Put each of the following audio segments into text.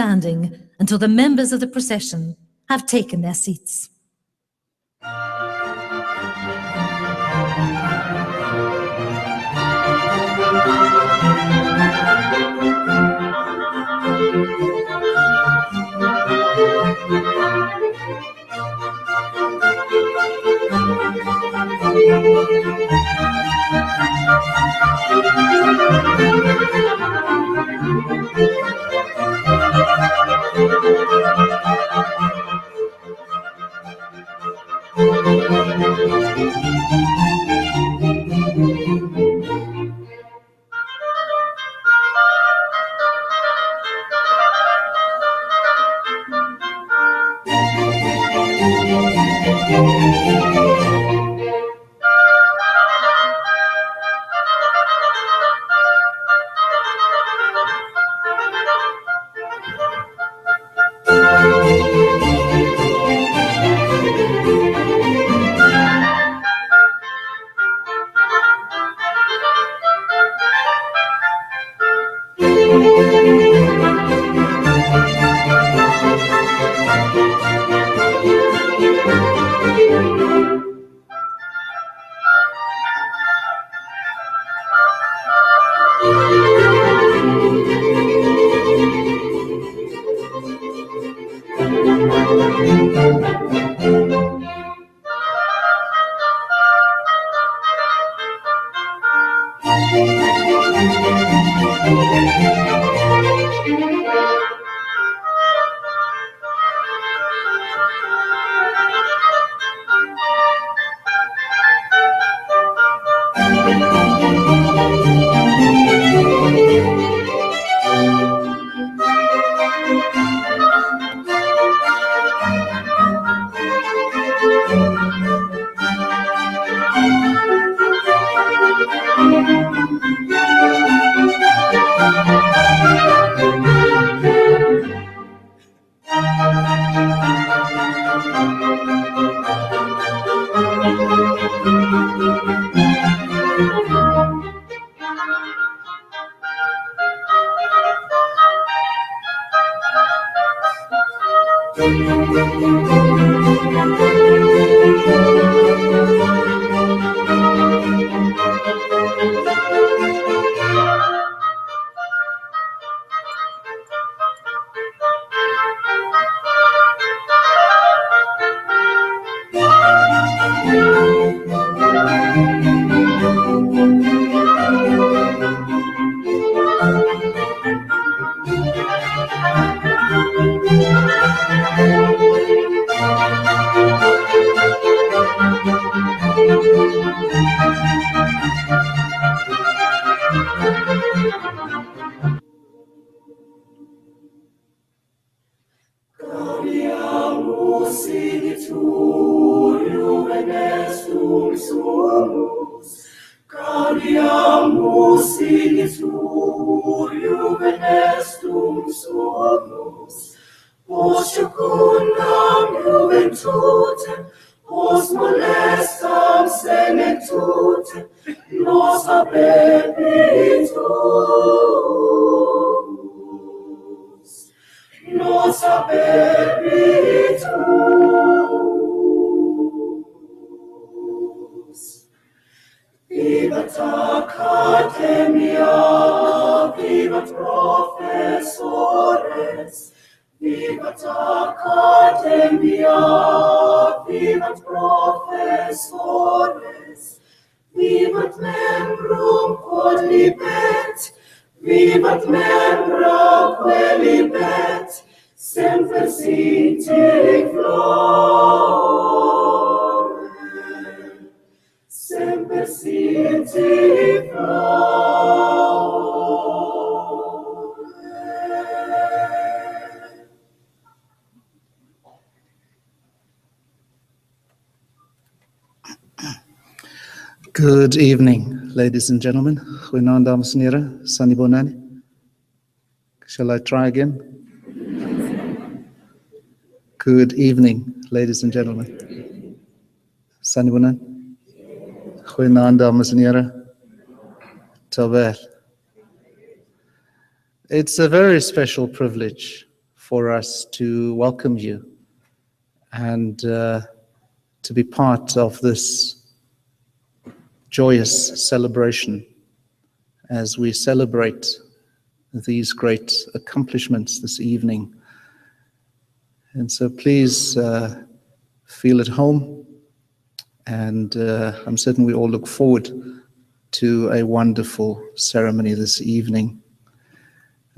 standing until the members of the procession have taken their seats. Vivat Academia, vivat professores, vivat Academia, vivat professores, vivat membrum quod libet, vivat membra quae libet, semper siti flore, semper siti flore. Good evening, ladies and gentlemen. Goeienaand, dames en heren. Sanibonani. Shall I try again? Good evening, ladies and gentlemen. Sanibonani. Goeienaand, dames en heren. Tawel. It's a very special privilege for us to welcome you and to be part of this joyous celebration as we celebrate these great accomplishments this evening. And so please feel at home, and I'm certain we all look forward to a wonderful ceremony this evening.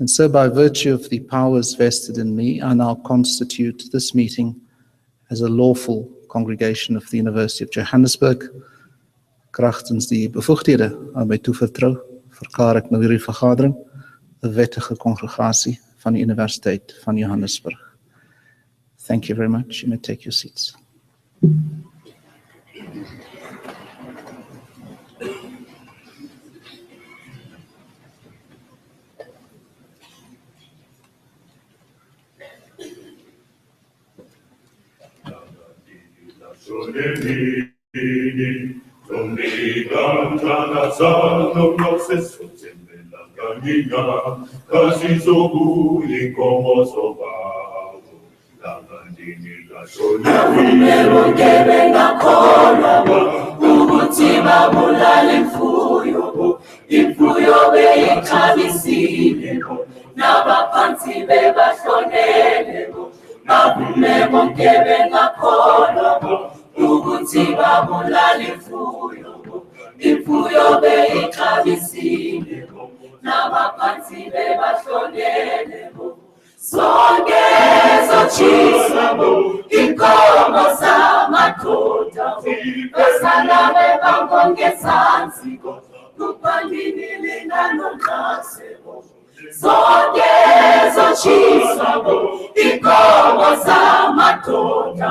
And so by virtue of the powers vested in me, I now constitute this meeting as a lawful congregation of the University of Johannesburg. Kragtens die bevoegdhede aan my toevertrou, verklaar ek nou hierdie vergadering 'n wettige kongregasie van die Universiteit van Johannesburg. Thank you very much. You may take your seats. Imfuyo beyixabisile nabaphansi bebahlonele bavume bonke bengakholwa ukuthi babulala imfuyo beyixabisile nabaphansi bebahlonele sonke zotshiswa inkomo zamadoda besalabe bangongezansi kupandini linganonqasebo zonke zotshiswa inkomo zamadoda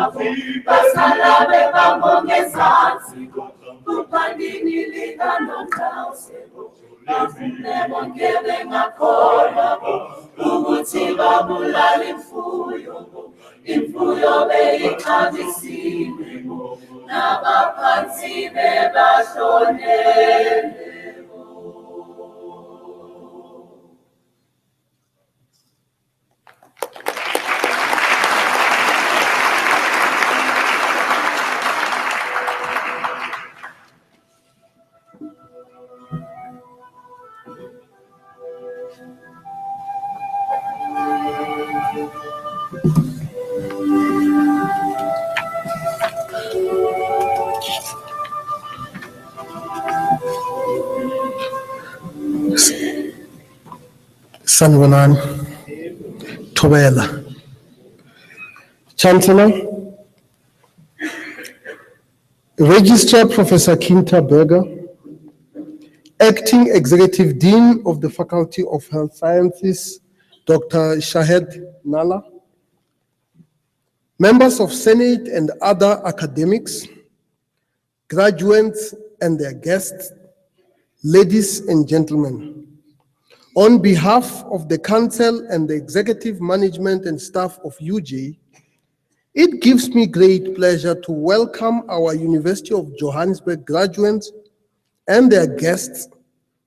besalabe bangongezansi kupandini linganonqasebo bavume bonke bengakholwa ukuthi babulala imfuyo beyixabisile nabaphansi bebahlonele. Sanibonani, Thobela, Chancellor, Registrar Professor Kinta Berger, Acting Executive Dean of the Faculty of Health Sciences, Dr. Shahed Nala, members of Senate and other academics, graduates and their guests, ladies and gentlemen. On behalf of the Council and the Executive Management and staff of UJ, it gives me great pleasure to welcome our University of Johannesburg graduates and their guests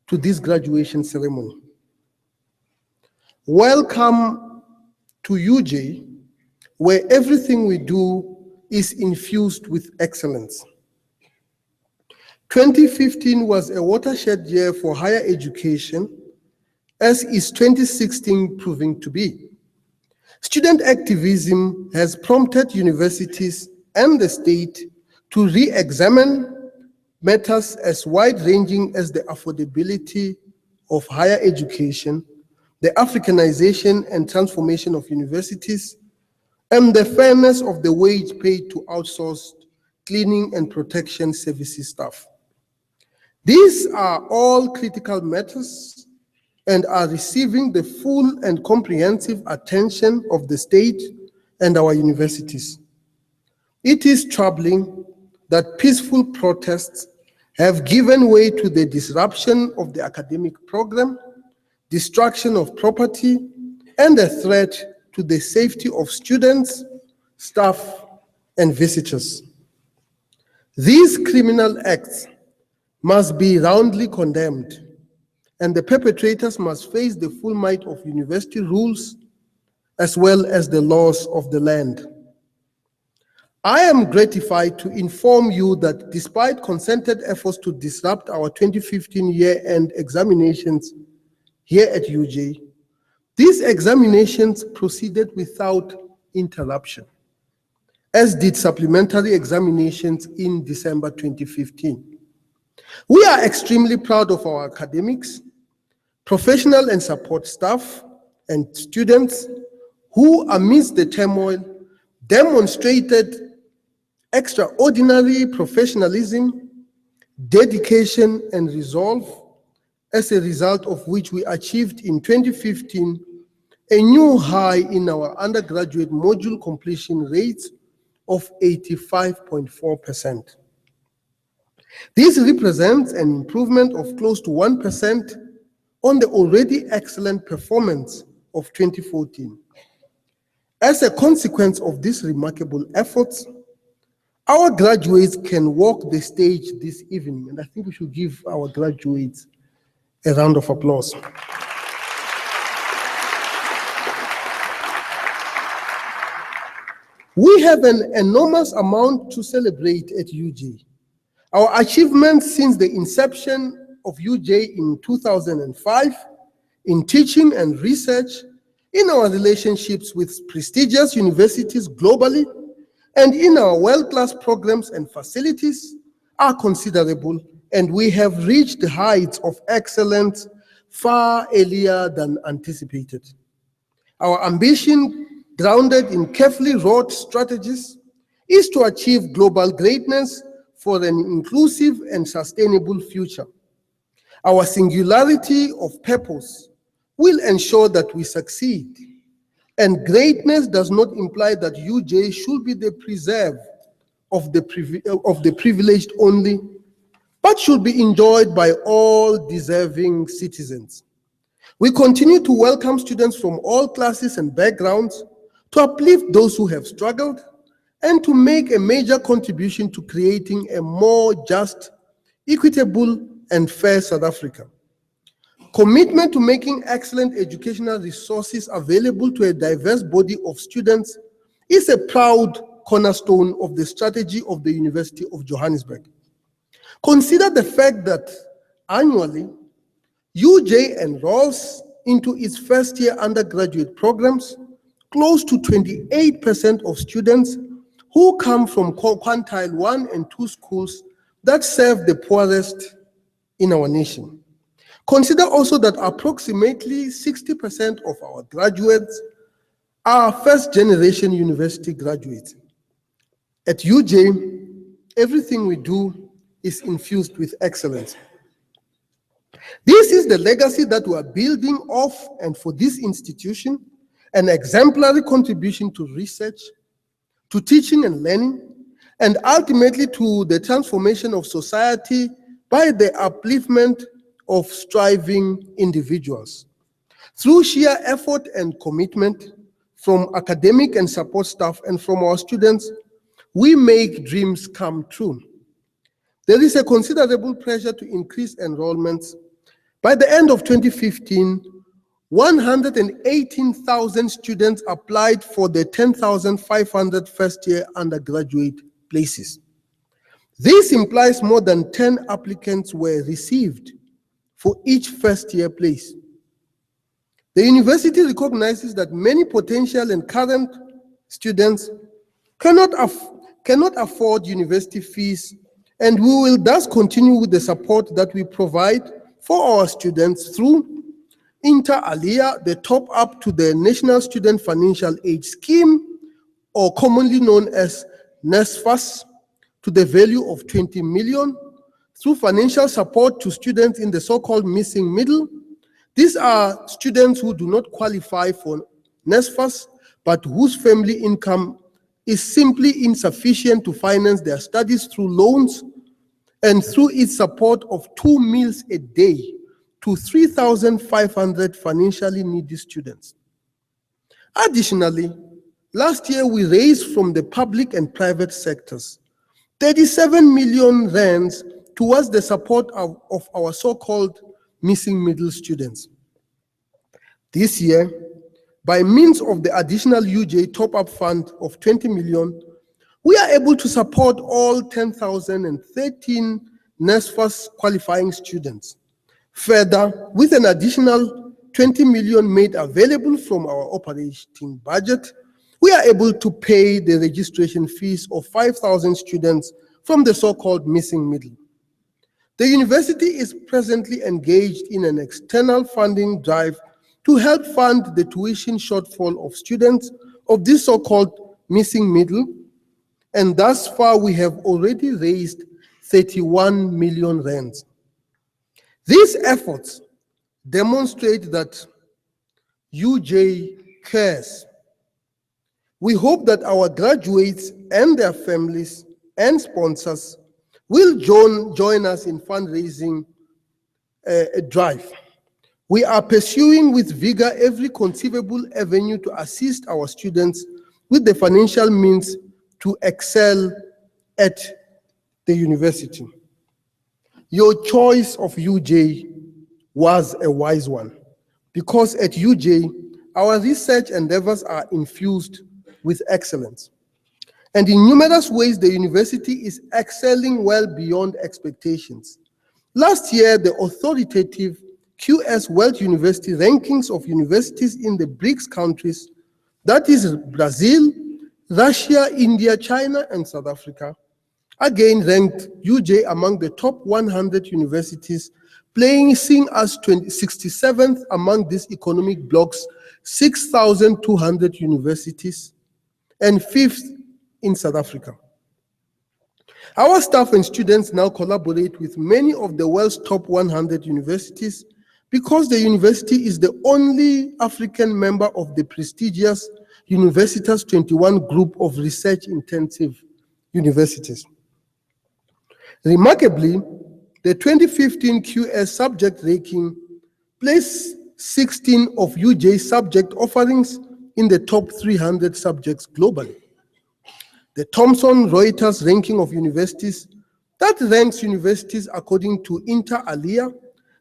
to this graduation ceremony. Welcome to UJ, where everything we do is infused with excellence. 2015 was a watershed year for higher education, as is 2016 proving to be. Student activism has prompted universities and the state to re-examine matters as wide-ranging as the affordability of higher education, the Africanization and transformation of universities, and the fairness of the wage paid to outsourced cleaning and protection services staff. These are all critical matters and are receiving the full and comprehensive attention of the state and our universities. It is troubling that peaceful protests have given way to the disruption of the academic program, destruction of property, and a threat to the safety of students, staff, and visitors. These criminal acts must be roundly condemned, and the perpetrators must face the full might of university rules as well as the loss of the land. I am gratified to inform you that despite concerted efforts to disrupt our 2015 year-end examinations here at UJ, these examinations proceeded without interruption, as did supplementary examinations in December 2015. We are extremely proud of our academics, professional and support staff, and students who, amidst the turmoil, demonstrated extraordinary professionalism, dedication, and resolve, as a result of which we achieved in 2015 a new high in our undergraduate module completion rate of 85.4%. This represents an improvement of close to 1% on the already excellent performance of 2014. As a consequence of these remarkable efforts, our graduates can walk the stage this evening, and I think we should give our graduates a round of applause. We have an enormous amount to celebrate at UJ. Our achievements since the inception of UJ in 2005 in teaching and research, in our relationships with prestigious universities globally, and in our world-class programs and facilities are considerable, and we have reached the heights of excellence far earlier than anticipated. Our ambition, grounded in carefully wrought strategies, is to achieve global greatness for an inclusive and sustainable future. Our singularity of purpose will ensure that we succeed. And greatness does not imply that UJ should be the preserve of the privileged only, but should be enjoyed by all deserving citizens. We continue to welcome students from all classes and backgrounds to uplift those who have struggled and to make a major contribution to creating a more just, equitable, and fair South Africa. Commitment to making excellent educational resources available to a diverse body of students is a proud cornerstone of the strategy of the University of Johannesburg. Consider the fact that annually, UJ enrolls into its first-year undergraduate programs close to 28% of students who come from quintile 1 and 2 schools that serve the poorest in our nation. Consider also that approximately 60% of our graduates are first-generation university graduates. At UJ, everything we do is infused with excellence. This is the legacy that we are building off, and for this institution, an exemplary contribution to research, to teaching and learning, and ultimately to the transformation of society by the upliftment of striving individuals. Through sheer effort and commitment from academic and support staff and from our students, we make dreams come true. There is a considerable pressure to increase enrollments. By the end of 2015, 118,000 students applied for the 10,500 first-year undergraduate places. This implies more than 10 applicants were received for each first-year place. The university recognizes that many potential and current students cannot afford university fees, and we will thus continue with the support that we provide for our students through inter alia, the top-up to the National Student Financial Aid Scheme, or commonly known as NSFAS, to the value of 20 million, through financial support to students in the so-called missing middle. These are students who do not qualify for NSFAS, but whose family income is simply insufficient to finance their studies through loans, and through its support of 2 meals a day to 3,500 financially needy students. Additionally, last year we raised from the public and private sectors 37 million rands towards the support of our so-called missing middle students. This year, by means of the additional UJ top-up fund of 20 million, we are able to support all 10,013 NSFAS qualifying students. Further, with an additional 20 million made available from our operating budget, we are able to pay the registration fees of 5,000 students from the so-called missing middle. The university is presently engaged in an external funding drive to help fund the tuition shortfall of students of this so-called missing middle, and thus far we have already raised 31 million rands. These efforts demonstrate that UJ cares. We hope that our graduates and their families and sponsors will join us in fundraising drive. We are pursuing with vigor every conceivable avenue to assist our students with the financial means to excel at the university. Your choice of UJ was a wise one, because at UJ, our research endeavors are infused with excellence. And in numerous ways, the university is excelling well beyond expectations. Last year, the authoritative QS World University rankings of universities in the BRICS countries, that is Brazil, Russia, India, China, and South Africa, again ranked UJ among the top 100 universities, placing us 67th among these economic bloc's 6,200 universities, and 5th in South Africa. Our staff and students now collaborate with many of the world's top 100 universities because the university is the only African member of the prestigious Universitas 21 group of research-intensive universities. Remarkably, the 2015 QS subject ranking placed 16 of UJ's subject offerings in the top 300 subjects globally. The Thomson Reuters ranking of universities that ranks universities according to inter alia,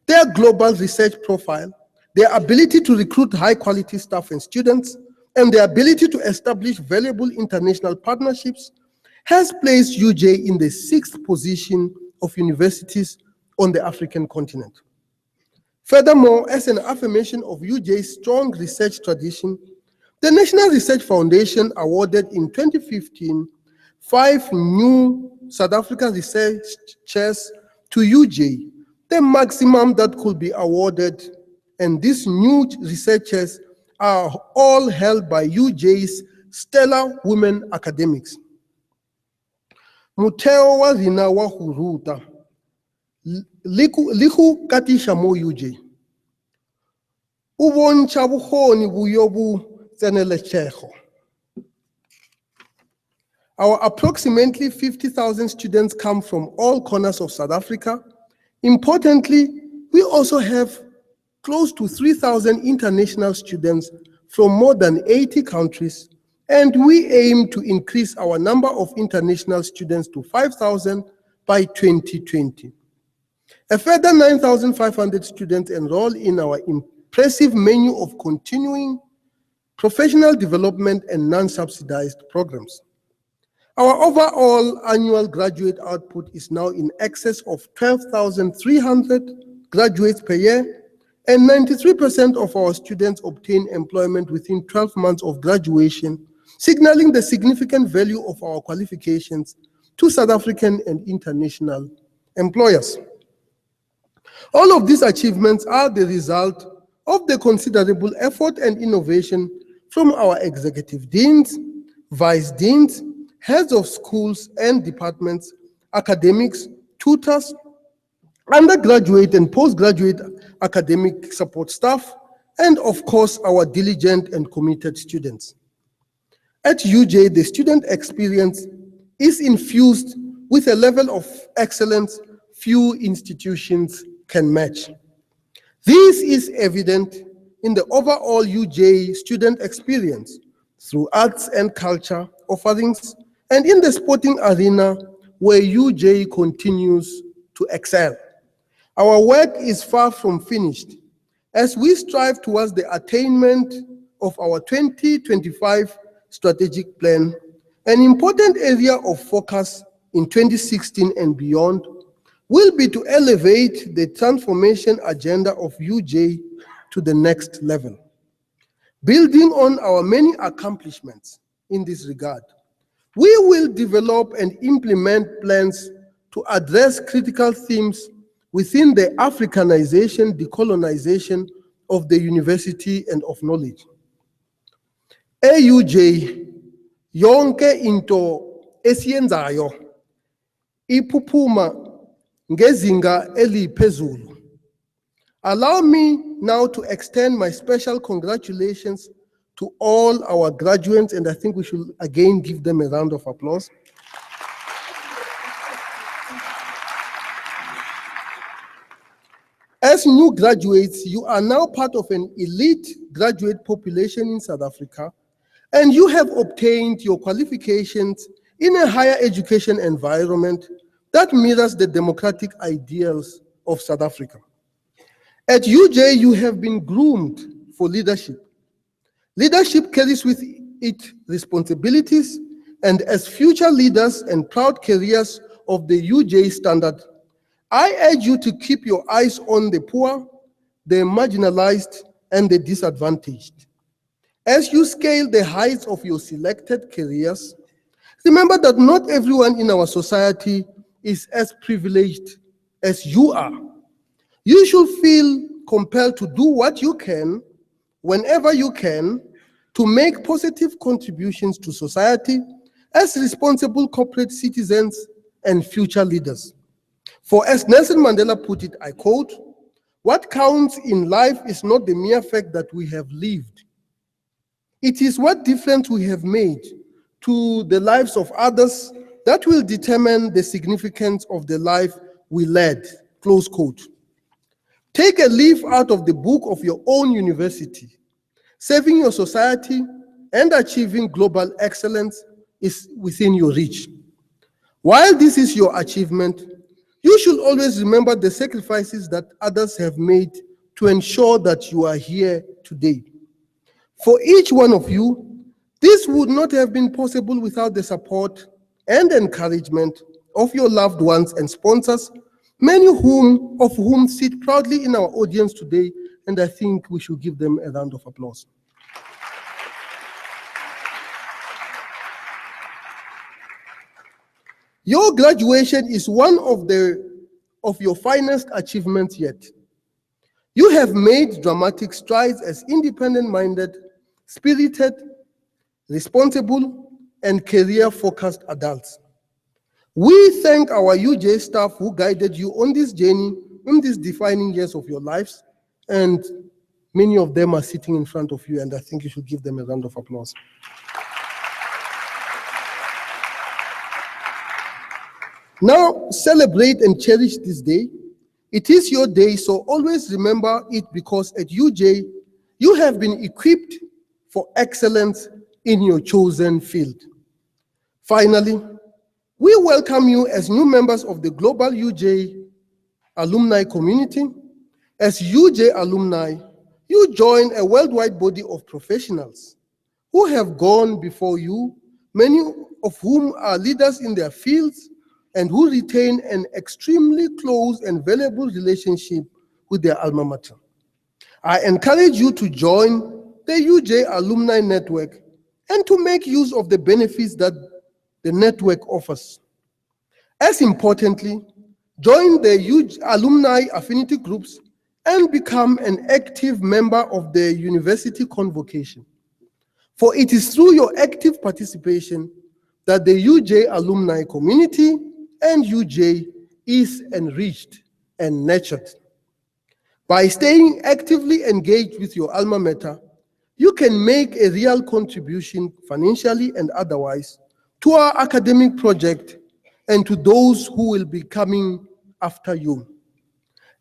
their global research profile, their ability to recruit high-quality staff and students, and their ability to establish valuable international partnerships, has placed UJ in the 6th position of universities on the African continent. Furthermore, as an affirmation of UJ's strong research tradition, the National Research Foundation awarded in 2015 5 new South African research chairs to UJ, the maximum that could be awarded, and these new research chairs are all held by UJ's stellar women academics. Mutheo wa rina wa go ruta le go katisha mo UJ o bontsha bokgoni bo bo tseneletsego. Our approximately 50,000 students come from all corners of South Africa. Importantly, we also have close to 3,000 international students from more than 80 countries, and we aim to increase our number of international students to 5,000 by 2020. A further 9,500 students enroll in our impressive menu of continuing professional development and non-subsidized programs. Our overall annual graduate output is now in excess of 12,300 graduates per year, and 93% of our students obtain employment within 12 months of graduation, signaling the significant value of our qualifications to South African and international employers. All of these achievements are the result of the considerable effort and innovation from our executive deans, vice deans, heads of schools and departments, academics, tutors, undergraduate and postgraduate academic support staff, and of course, our diligent and committed students. At UJ, the student experience is infused with a level of excellence few institutions can match. This is evident in the overall UJ student experience through arts and culture offerings, and in the sporting arena where UJ continues to excel. Our work is far from finished as we strive towards the attainment of our 2025 strategic plan, an important area of focus in 2016 and beyond will be to elevate the transformation agenda of UJ to the next level. Building on our many accomplishments in this regard, we will develop and implement plans to address critical themes within the Africanization, decolonization of the university and of knowledge. AUJ, yonke into esiyenzayo iphuphuma ngezinga eliphezulu. Allow me now to extend my special congratulations to all our graduates, and I think we should again give them a round of applause. As new graduates, you are now part of an elite graduate population in South Africa, and you have obtained your qualifications in a higher education environment that mirrors the democratic ideals of South Africa. At UJ, you have been groomed for leadership. Leadership carries with it responsibilities, and as future leaders and proud carriers of the UJ standard, I urge you to keep your eyes on the poor, the marginalized, and the disadvantaged. As you scale the heights of your selected careers, remember that not everyone in our society is as privileged as you are. You should feel compelled to do what you can, whenever you can, to make positive contributions to society as responsible corporate citizens and future leaders. For as Nelson Mandela put it, I quote, "What counts in life is not the mere fact that we have lived. It is what difference we have made to the lives of others that will determine the significance of the life we led," close quote. Take a leaf out of the book of your own university. Serving your society and achieving global excellence is within your reach. While this is your achievement, you should always remember the sacrifices that others have made to ensure that you are here today. For each one of you, this would not have been possible without the support and encouragement of your loved ones and sponsors, many of whom sit proudly in our audience today, and I think we should give them a round of applause. Your graduation is one of your finest achievements yet. You have made dramatic strides as independent-minded, spirited, responsible, and career-focused adults. We thank our UJ staff who guided you on this journey in these defining years of your lives, and many of them are sitting in front of you, and I think you should give them a round of applause. Now, celebrate and cherish this day. It is your day, so always remember it, because at UJ, you have been equipped for excellence in your chosen field. Finally, we welcome you as new members of the global UJ alumni community. As UJ alumni, you join a worldwide body of professionals who have gone before you, many of whom are leaders in their fields and who retain an extremely close and valuable relationship with their alma mater. I encourage you to join the UJ Alumni Network and to make use of the benefits that the network offers. As importantly, join the UJ alumni affinity groups and become an active member of the university convocation. For it is through your active participation that the UJ alumni community and UJ is enriched and nurtured. By staying actively engaged with your alma mater, you can make a real contribution financially and otherwise to our academic project and to those who will be coming after you.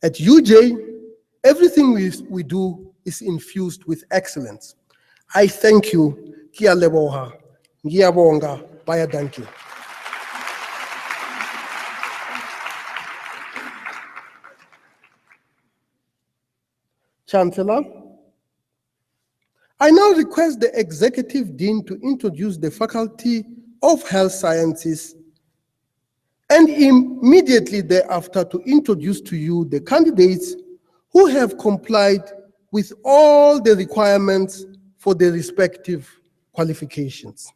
At UJ, everything we do is infused with excellence. I thank you. Kia leboha, ngiyabonga, bayadanki. Chancellor, I now request the Executive Dean to introduce the Faculty of Health Sciences and immediately thereafter to introduce to you the candidates who have complied with all the requirements for the respective qualifications.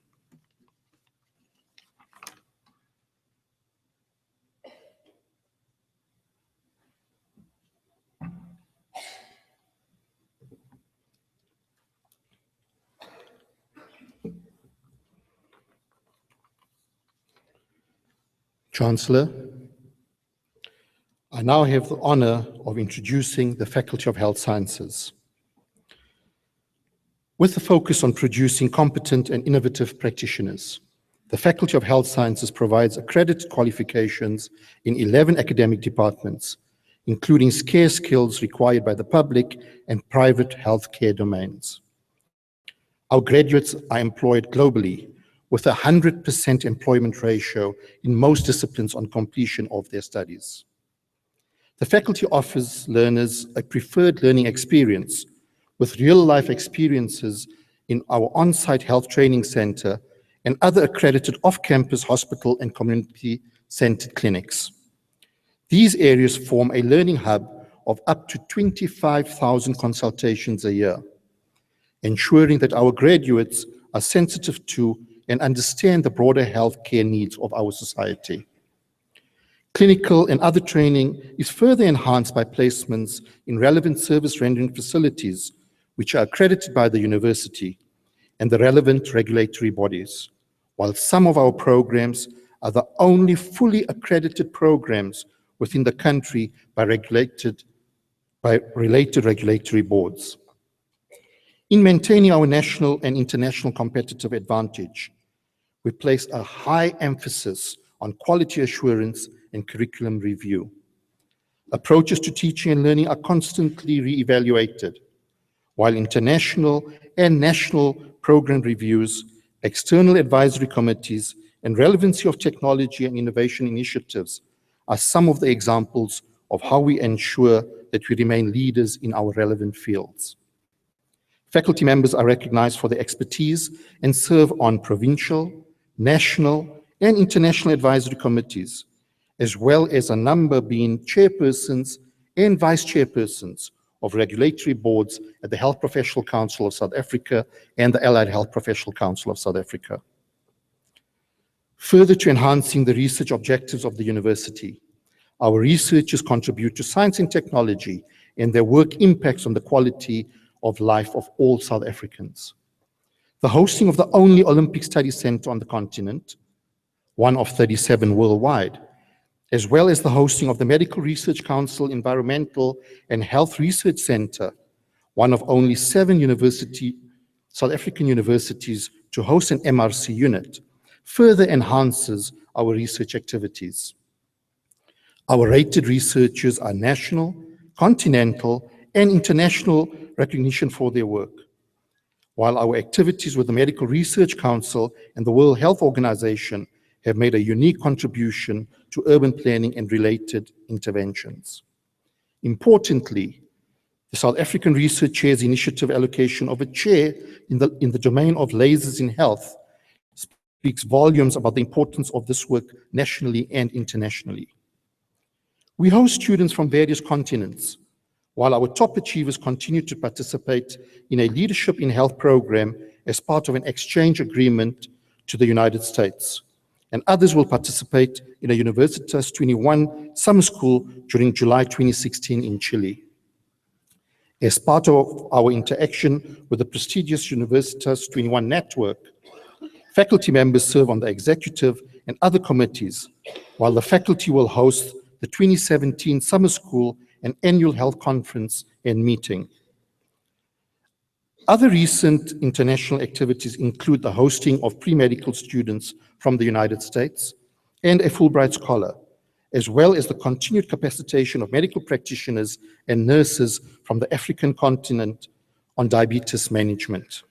Chancellor, I now have the honor of introducing the Faculty of Health Sciences. With the focus on producing competent and innovative practitioners, the Faculty of Health Sciences provides accredited qualifications in 11 academic departments, including scarce skills required by the public and private healthcare domains. Our graduates are employed globally with a 100% employment ratio in most disciplines on completion of their studies. The faculty offers learners a preferred learning experience with real-life experiences in our on-site health training center and other accredited off-campus hospital and community-centered clinics. These areas form a learning hub of up to 25,000 consultations a year, ensuring that our graduates are sensitive to and understand the broader healthcare needs of our society. Clinical and other training is further enhanced by placements in relevant service rendering facilities, which are accredited by the university and the relevant regulatory bodies, while some of our programs are the only fully accredited programs within the country by related regulatory boards. In maintaining our national and international competitive advantage, we place a high emphasis on quality assurance and curriculum review. Approaches to teaching and learning are constantly re-evaluated, while international and national program reviews, external advisory committees, and relevancy of technology and innovation initiatives are some of the examples of how we ensure that we remain leaders in our relevant fields. Faculty members are recognized for their expertise and serve on provincial, national, and international advisory committees, as well as a number being chairpersons and vice chairpersons of regulatory boards at the Health Professional Council of South Africa and the Allied Health Professional Council of South Africa. Further to enhancing the research objectives of the university, our researchers contribute to science and technology, and their work impacts on the quality of life of all South Africans. The hosting of the only Olympic Study Center on the continent, one of 37 worldwide, as well as the hosting of the Medical Research Council Environmental and Health Research Center, one of only 7 South African universities to host an MRC unit, further enhances our research activities. Our rated researchers are national, continental, and international recognition for their work, while our activities with the Medical Research Council and the World Health Organization have made a unique contribution to urban planning and related interventions. Importantly, the South African Research Chair's initiative allocation of a chair in the domain of lasers in health speaks volumes about the importance of this work nationally and internationally. We host students from various continents, while our top achievers continue to participate in a Leadership in Health program as part of an exchange agreement to the United States, and others will participate in a Universitas 21 summer school during July 2016 in Chile. As part of our interaction with the prestigious Universitas 21 network, faculty members serve on the executive and other committees, while the faculty will host the 2017 summer school and annual health conference and meeting. Other recent international activities include the hosting of pre-medical students from the United States and a Fulbright Scholar, as well as the continued capacitation of medical practitioners and nurses from the African continent on diabetes management.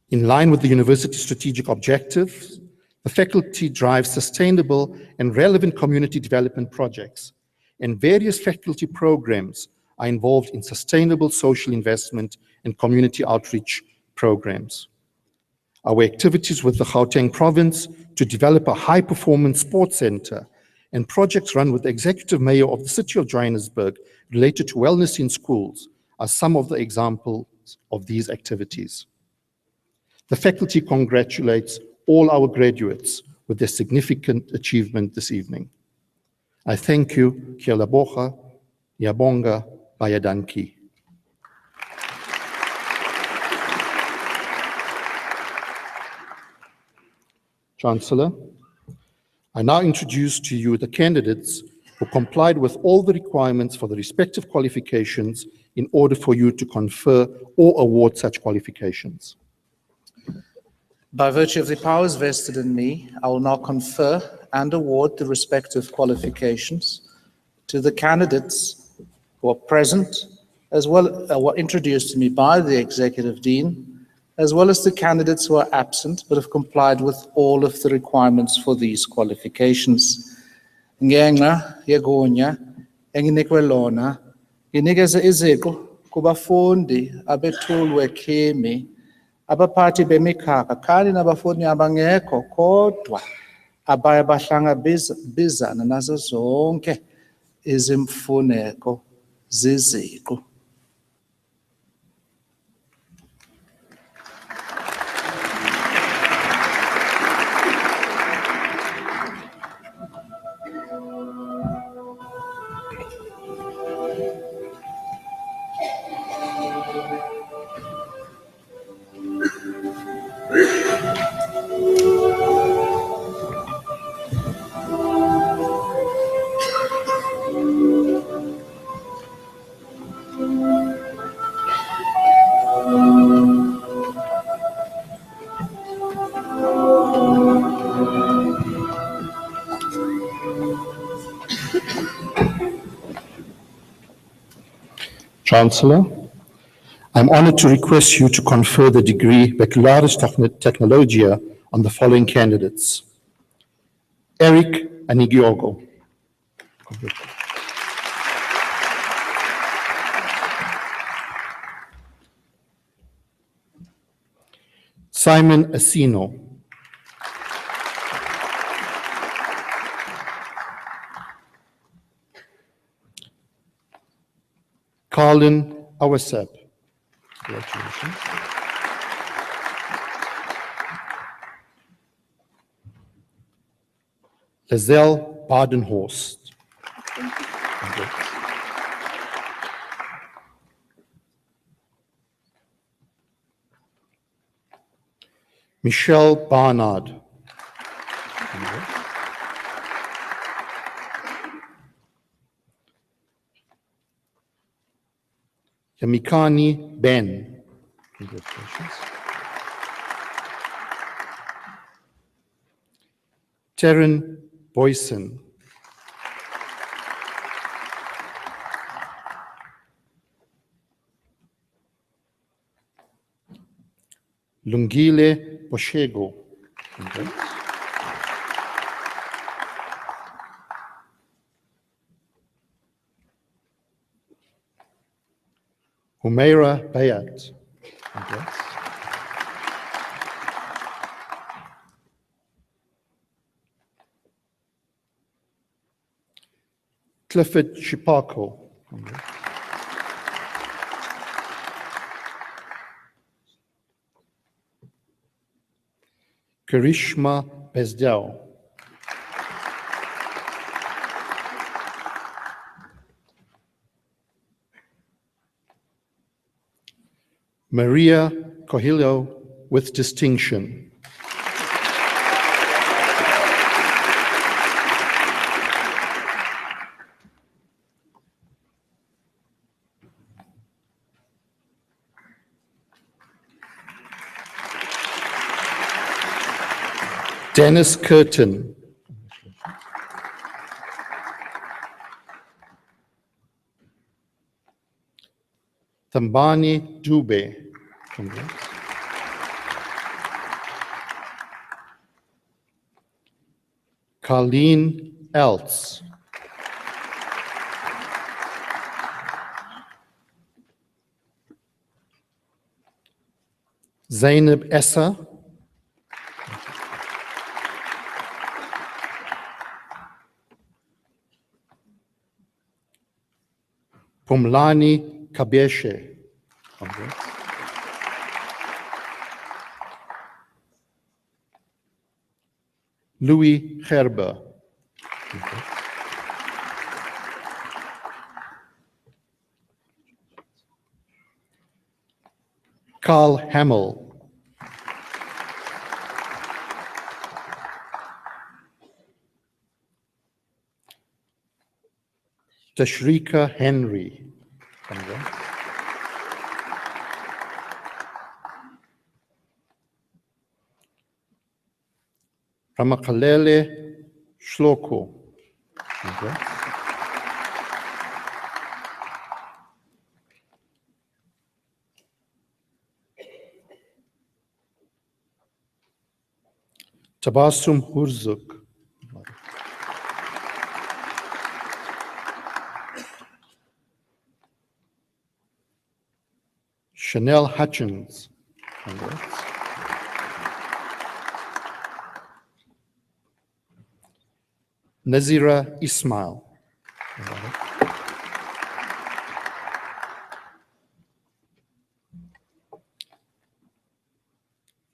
In line with the university's strategic objectives, the faculty drives sustainable and relevant community development projects, and various faculty programs are involved in sustainable social investment and community outreach programs. Our activities with the Gauteng province to develop a high-performance sports center and projects run with the executive mayor of the city of Johannesburg related to wellness in schools are some of the examples of these activities. The faculty congratulates all our graduates with their significant achievement this evening. I thank you, Kia Labocha, Yabonga, Bayadanki. Chancellor, I now introduce to you the candidates who complied with all the requirements for the respective qualifications in order for you to confer or award such qualifications. By virtue of the powers vested in me, I will now confer and award the respective qualifications to the candidates who are present, as well were introduced to me by the Executive Dean, as well as the candidates who are absent but have complied with all of the requirements for these qualifications. Ngenxa yegunya enginikwe lona, nginikeza iziqu kubafundi abethulwe kimi, abaphathi bemikhakha kanye nabafundi abangekho kodwa abaye bahlangabezana nazo zonke izimfuneko zeziqu. Chancellor, I'm honored to request you to confer the degree Baccalaureus Technologia on the following candidates. Eric Anigiogo. Simon Asino. Carlin Awasab. Congratulations. Lizelle Badenhorst. Michelle Barnard. Yamikani Ben. Congratulations. Taryn Boyson. Lungile Boshego. Humaira Bayat. Clifford Shipako. Karishma Bezdel. Maria Cohillo with distinction. Dennis Curtin. Thambani Dube. Congrats. Carleen Eltz. Zainab Essa, Pumlani Kabeshe. Congrats. Louis Gerber. Congrats. Carl Hamill. Tashrika Henry. Congrats. Ramakalele Shloko. Congrats. Tabassum Hurzuk. Chanel Hutchins. Congrats. Nazira Ismail.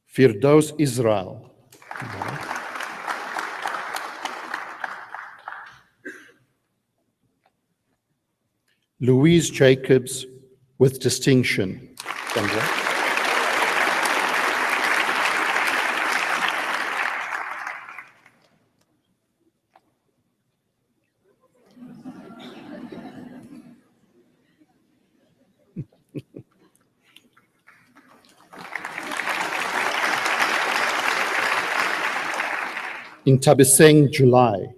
Firdaus Israel. Louise Jacobs with distinction. Congrats. In Tabiseng, July.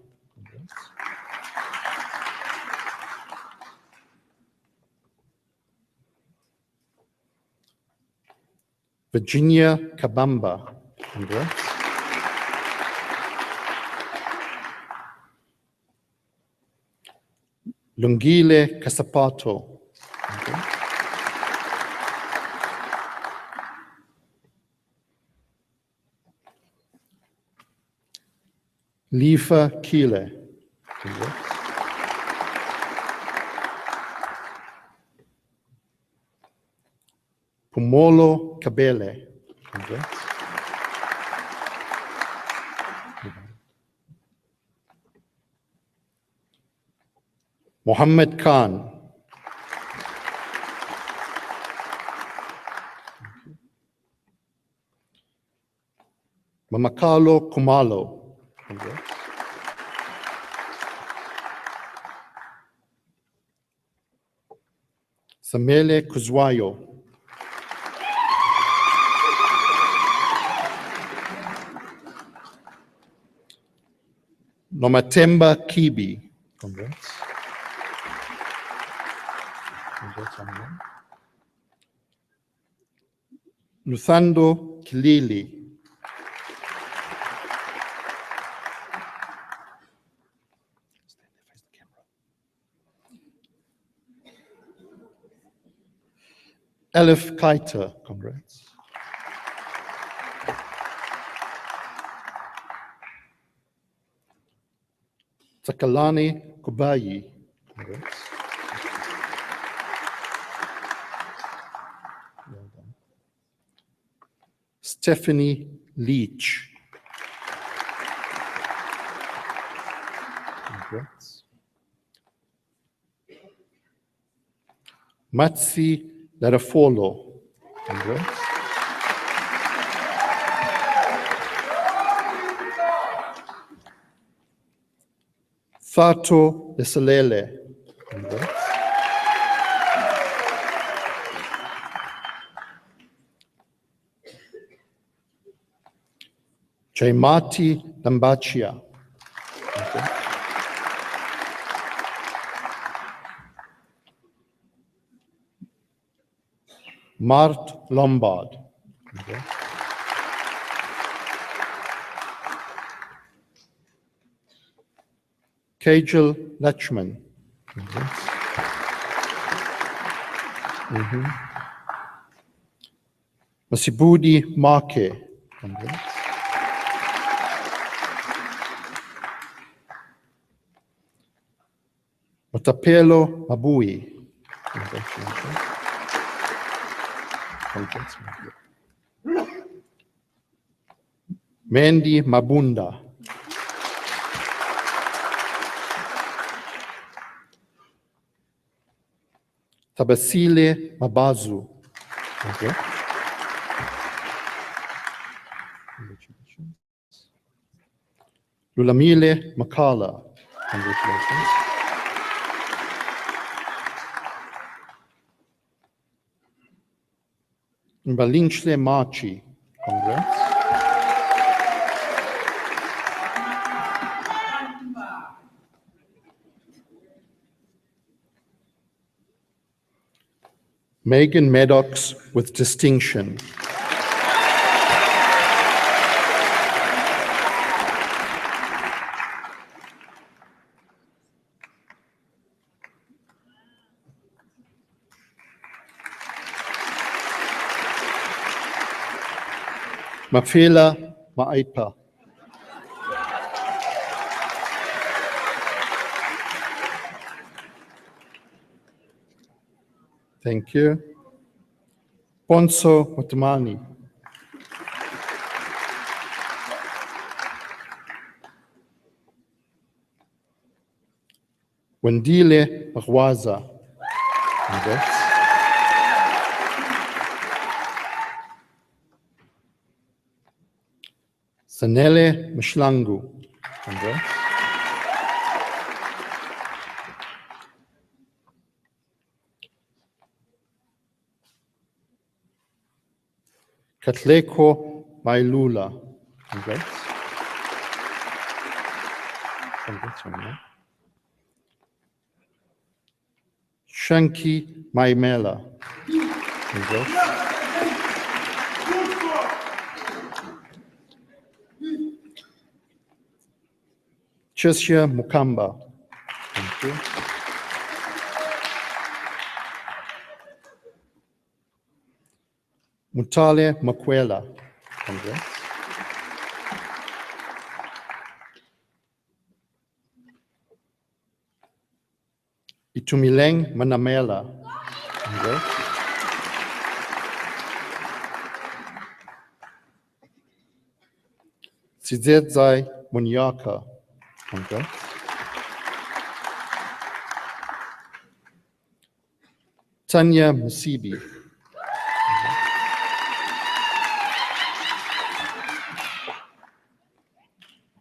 Virginia Kabamba. Congrats. Lungile Casapato. Congrats. Lifa Kile. Congrats. Pumolo Kabele. Congrats. Mohammed Khan. Mamakalo Kumalo. Congrats. Samele Kuzwayo. Nomatemba Kibi. Congrats. Congrats, Amina. Luthando Kilili. Elif Kaita. Congrats. Takalani Kubayi. Congrats. Well done. Stephanie Leach. Congrats. Matsi Larafolo. Congrats. Fato Lesalele. Congrats. Jaimati Lambachia. Congrats. Mart Lombard. Congrats. Kajal Lachman. Congrats. Masibudi Make. Congrats. Motapelo Mabui. Congratulations. Congrats. Mandy Mabunda. Tabasile Mabazu. Okay. Congratulations. Lulamile Makala. Congratulations. Mbalinchle Machi. Congrats. Megan Maddox with distinction. Mafela Maipa. Thank you. Ponso Mutamani. Wendile Magwaza. Congrats. Sanele Mshlangu. Congrats. Katleko Mailula. Congrats. Congrats, Wendile. Shanki Maimela. Congrats. Chesia Mukamba. Thank you. Mutale Makwela. Congrats. Itumileng Manamela. Congrats. Sizedzai Munyaka. Congrats. Tanya Musibi.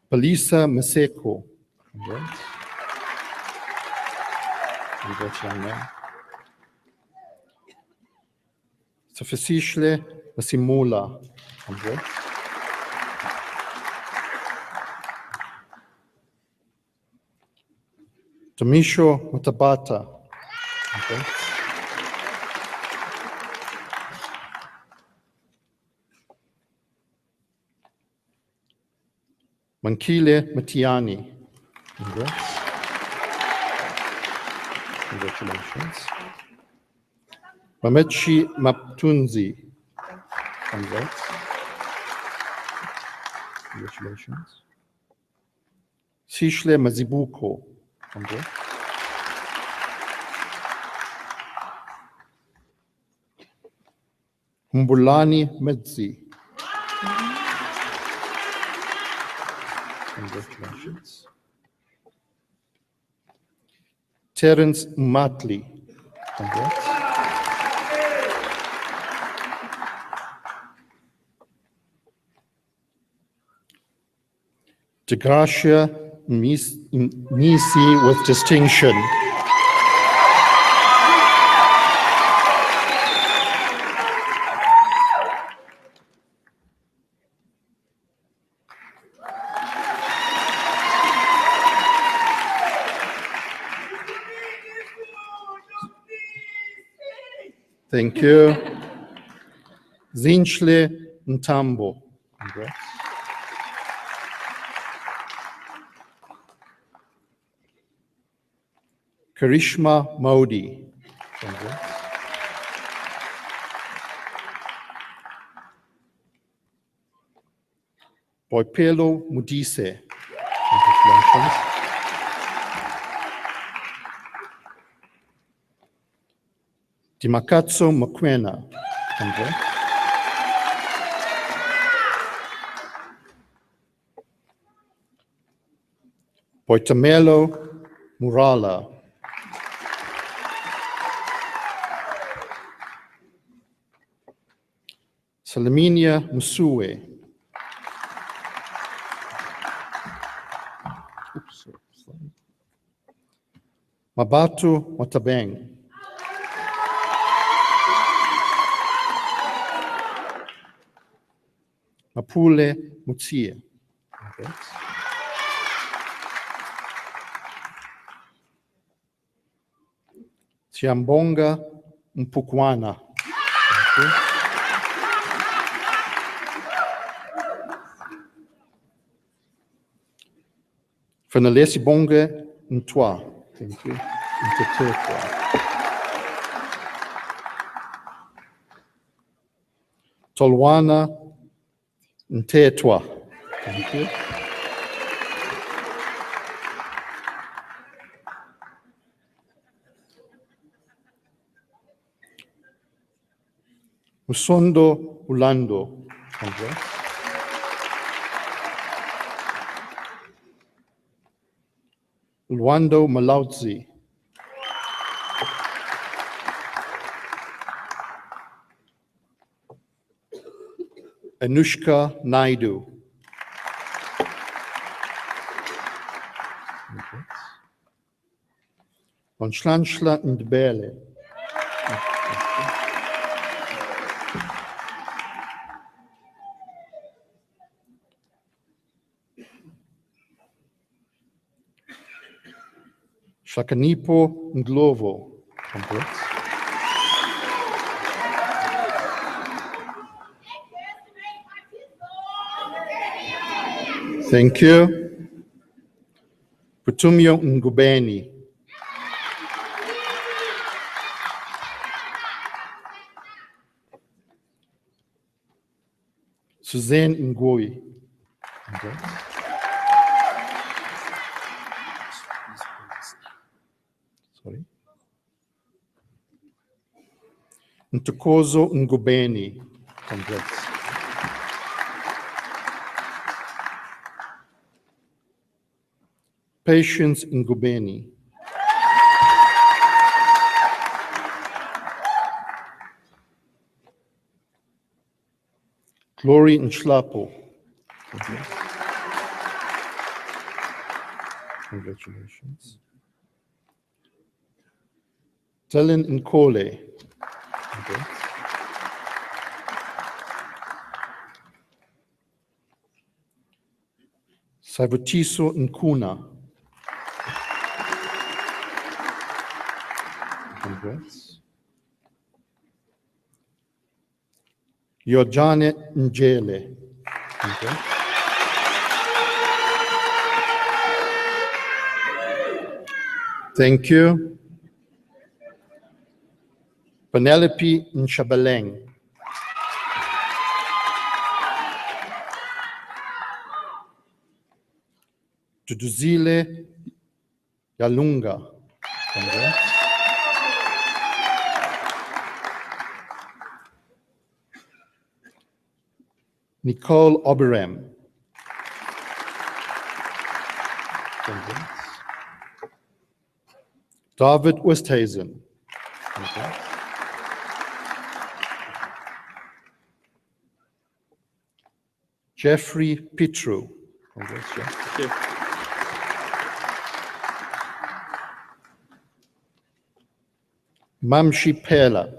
Palisa Maseko. Congrats. Congrats, young man. Safisishle Masimula. Congrats. Tomisho Mutabata. Congrats. Mankile Matiani. Congrats. Congratulations. Mamechi Maptunzi. Congrats. Congratulations. Sishle Mazibuko. Congrats. Mbulani Medzi. Congratulations. Terence Matli. Congrats. DeGracia Nisi with distinction. Thank you. Zinchle Ntambo. Congrats. Karishma Modi. Congrats. Boipelo Mudise. Congratulations. Dimakatso Mokwena. Congrats. Boitamelo Murala. Salaminia Musue. Oops, sorry. Mabatu Watabeng. Mapule Mutsie. Congrats. Siambonga Mpukwana. Thank you. Fanalesi Bonga Ntwa. Thank you. Ntetetwa. Tolwana Ntetwa. Thank you. Musondo Ulando. Congrats. Luando Malautzi. Anushka Naidu. Onshlanshla Ndbele. Shakanipo Ndlovo. Congrats. Thank you. Putumio Ngubeni. Suzanne Ngoi. Congrats. Sorry. Ntukozo Ngubeni. Congrats. Patience Ngubeni. Glory Nshlapo. Congrats. Congratulations. Telen Nkole. Congrats. Savutiso Nkuna. Congrats. Yojane Njele. Congrats. Thank you. Penelope Nshabaleng. Duduzile Yalunga. Congrats. Nicole Oberem. Congrats. David Westhuizen. Congrats. Jeffrey Petru. Congrats, Jeff. Mamshi Pela.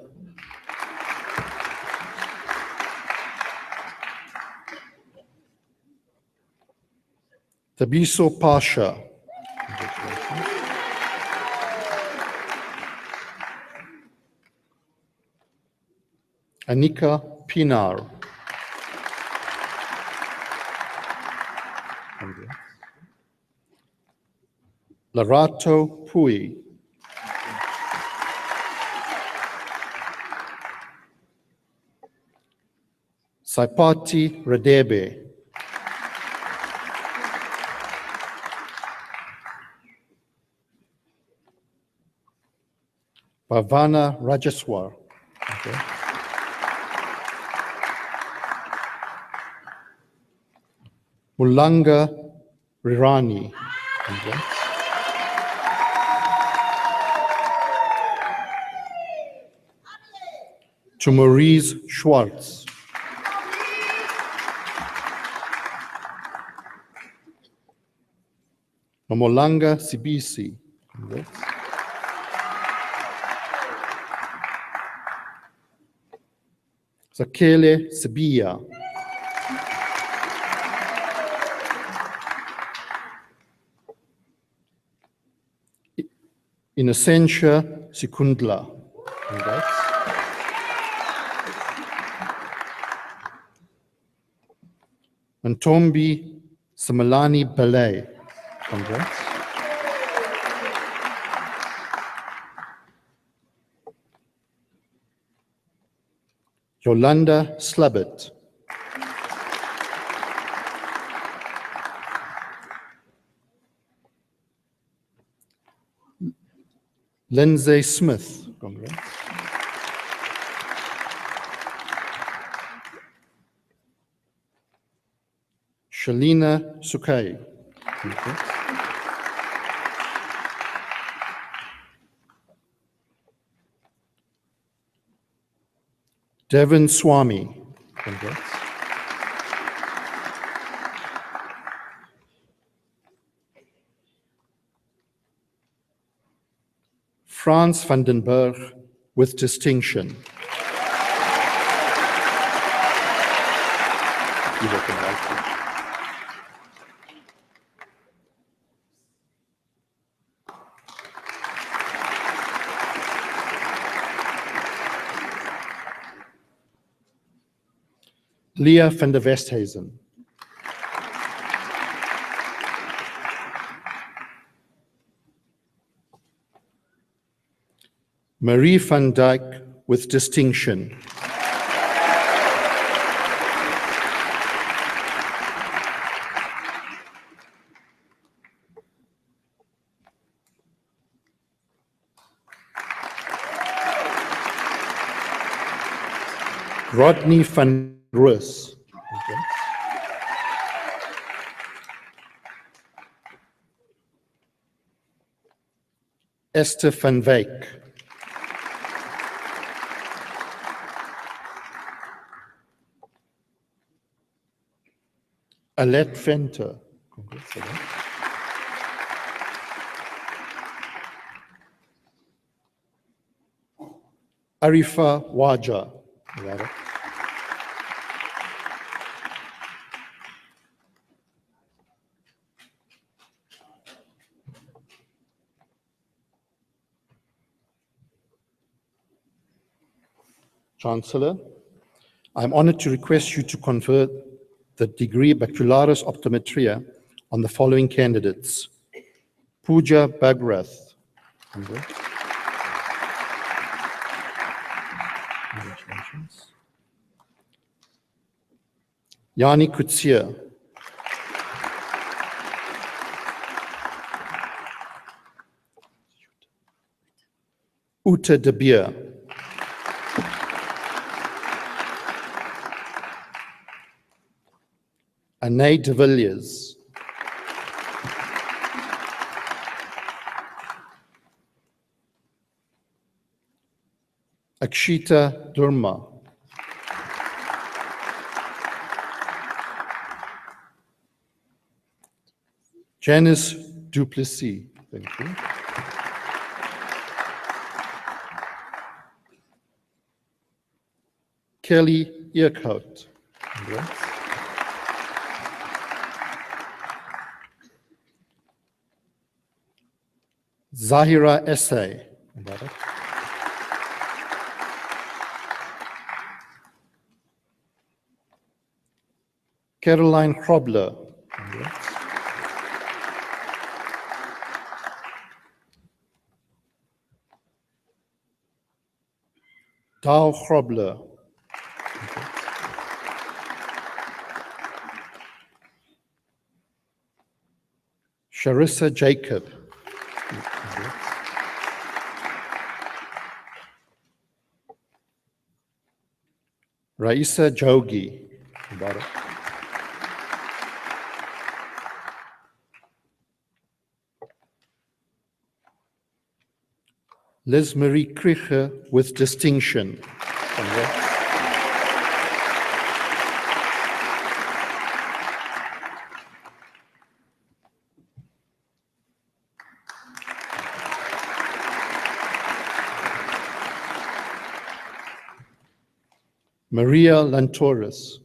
Tabiso Pasha. Congratulations. Anika Pinar. Congrats. Larato Pui. Saipati Radebe. Bhavana Rajaswar. Okay. Mulanga Rirani. Okay. To Maurice Schwartz. Nomolanga Sibisi. Congrats. Zakele Sibia. Innocentia Sikundla. Congrats. Ntombi Simalani Balay. Congrats. Yolanda Slabbert. Lindsay Smith. Congrats. Shalina Sukai. Congrats. Devin Swami. Congrats. Frans van den Berg with distinction. You're welcome, right? Leah van der Westhuizen. Marie van Dijk with distinction. Rodney van Roos. Okay. Esther van Wyk. Alette Venter. Congrats, Alette. Arifa Waja. Chancellor, I am honored to request you to confer the degree Baccalaureus Optometria on the following candidates. Pooja Bagrath. Congratulations. Yani Kutsia. Uta De Beer. Anay de Villiers. Akshita Durma. Janice Duplessis. Thank you. Kelly Earcoat. Congrats. Zahira Essay. Caroline Krobler. Congrats. Dao Krobler. Sharissa Jacob. Raisa Jogi. Bottom. Liz Marie Krieger with distinction. Congrats. Maria Lantoris.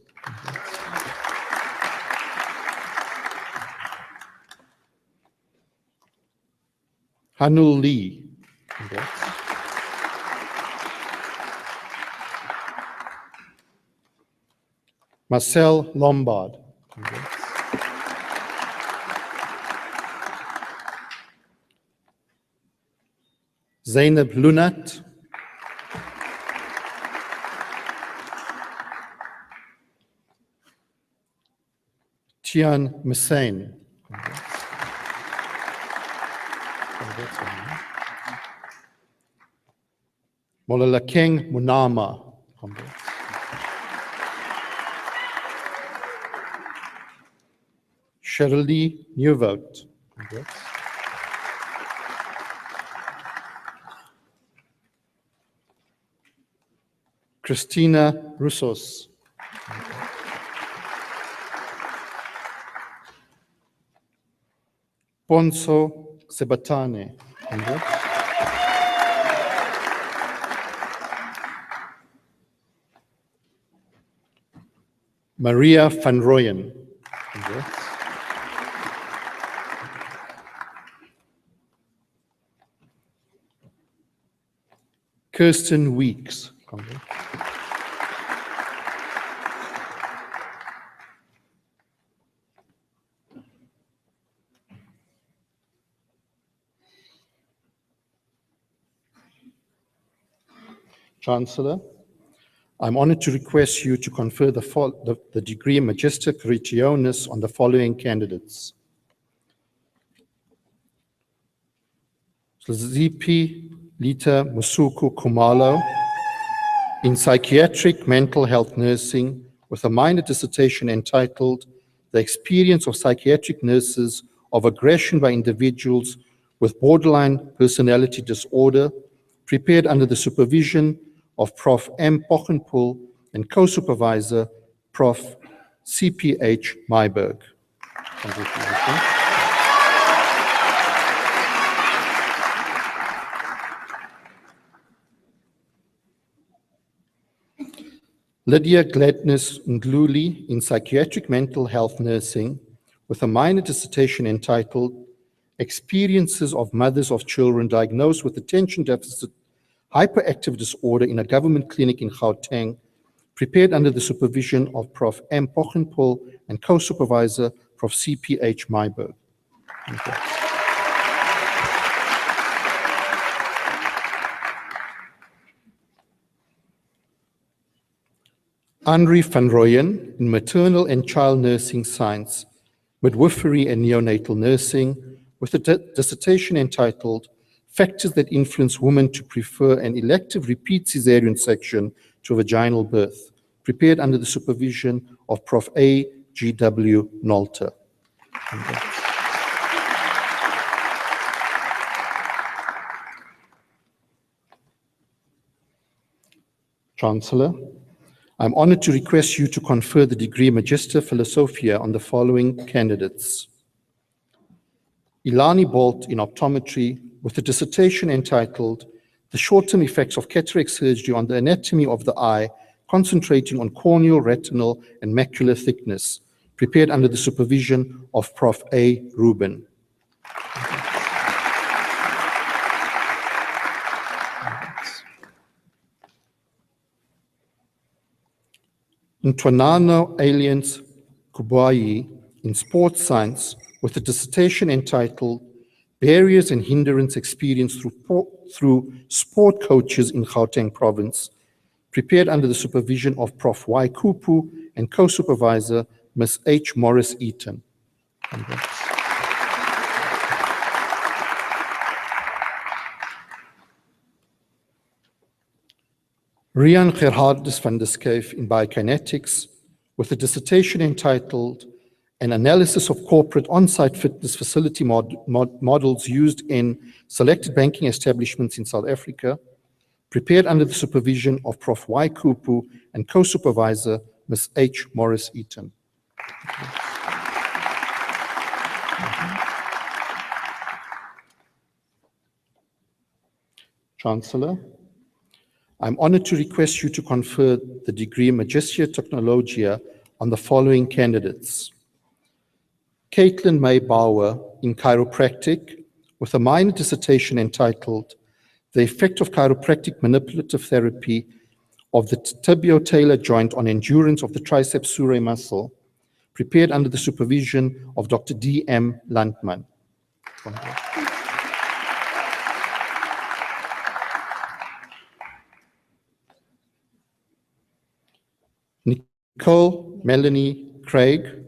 Hanul Lee. Congrats. Marcel Lombard. Congrats. Zainab Lunat. Tian Mesain. Molalakeng Munama. Congrats. Shirley Nieuwoud. Congrats. Christina Russos. Ponso Sebatane. Congrats. Maria van Rooyen. Congrats. Kirsten Weeks. Congrats. Chancellor, I'm honored to request you to confer the degree Magister Caritionis on the following candidates. Zipi Lita Musuku Kumalo in psychiatric mental health nursing with a minor dissertation entitled The Experience of Psychiatric Nurses of Aggression by Individuals with Borderline Personality Disorder, prepared under the supervision of Prof. M. Pochenpoel and co-supervisor Prof. C.P.H. Myberg. Congratulations. Lydia Gladness Ndluli in psychiatric mental health nursing with a minor dissertation entitled Experiences of Mothers of Children Diagnosed with Attention Deficit Hyperactive Disorder in a Government Clinic in Gauteng, prepared under the supervision of Prof. M. Pochenpoel and co-supervisor Prof. C.P.H. Myberg. Henri van Rooyen in maternal and child nursing science, midwifery and neonatal nursing, with a dissertation entitled Factors that Influence Women to Prefer an Elective Repeat Caesarean Section to Vaginal Birth, prepared under the supervision of Prof. A. G. W. Nolter. Chancellor, I'm honored to request you to confer the degree Magister Philosophia on the following candidates. Ilani Bolt in optometry with a dissertation entitled The Short-Term Effects of Cataract Surgery on the Anatomy of the Eye, concentrating on corneal, retinal, and macular thickness, prepared under the supervision of Prof. A. Rubin. Ntwanano Aliens Kubayi in sports science with a dissertation entitled Barriers and Hindrance Experienced through Sport Coaches in Gauteng Province, prepared under the supervision of Prof. Y. Kupu and co-supervisor Ms. H. Morris Eaton. Congrats. Rian Gerhardus van der Skeef in biokinetics with a dissertation entitled An Analysis of Corporate On-Site Fitness Facility Models Used in Selected Banking Establishments in South Africa, prepared under the supervision of Prof. Y. Kupu and co-supervisor Ms. H. Morris Eaton. Chancellor, I'm honored to request you to confer the degree Magistra Technologia on the following candidates. Caitlin May Bauer in chiropractic with a minor dissertation entitled The Effect of Chiropractic Manipulative Therapy of the Tibio-Talar Joint on Endurance of the Triceps surae Muscle, prepared under the supervision of Dr. D. M. Landman. Nicole Melanie Craig,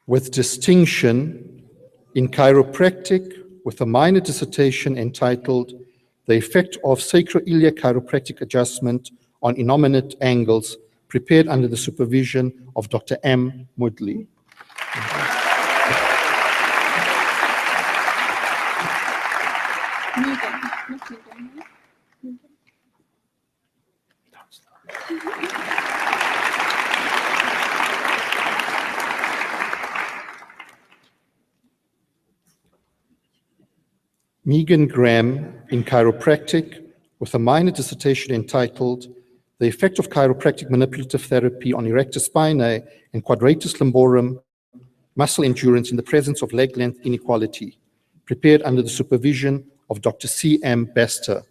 with distinction in chiropractic with a minor dissertation entitled The Effect of Sacroiliac Chiropractic Adjustment on Innominate Angles, prepared under the supervision of Dr. M. Moodley. Megan Graham in chiropractic with a minor dissertation entitled The Effect of Chiropractic Manipulative Therapy on Erector Spinae and Quadratus Lumborum Muscle Endurance in the Presence of Leg Length Inequality, prepared under the supervision of Dr. C. M. Bester.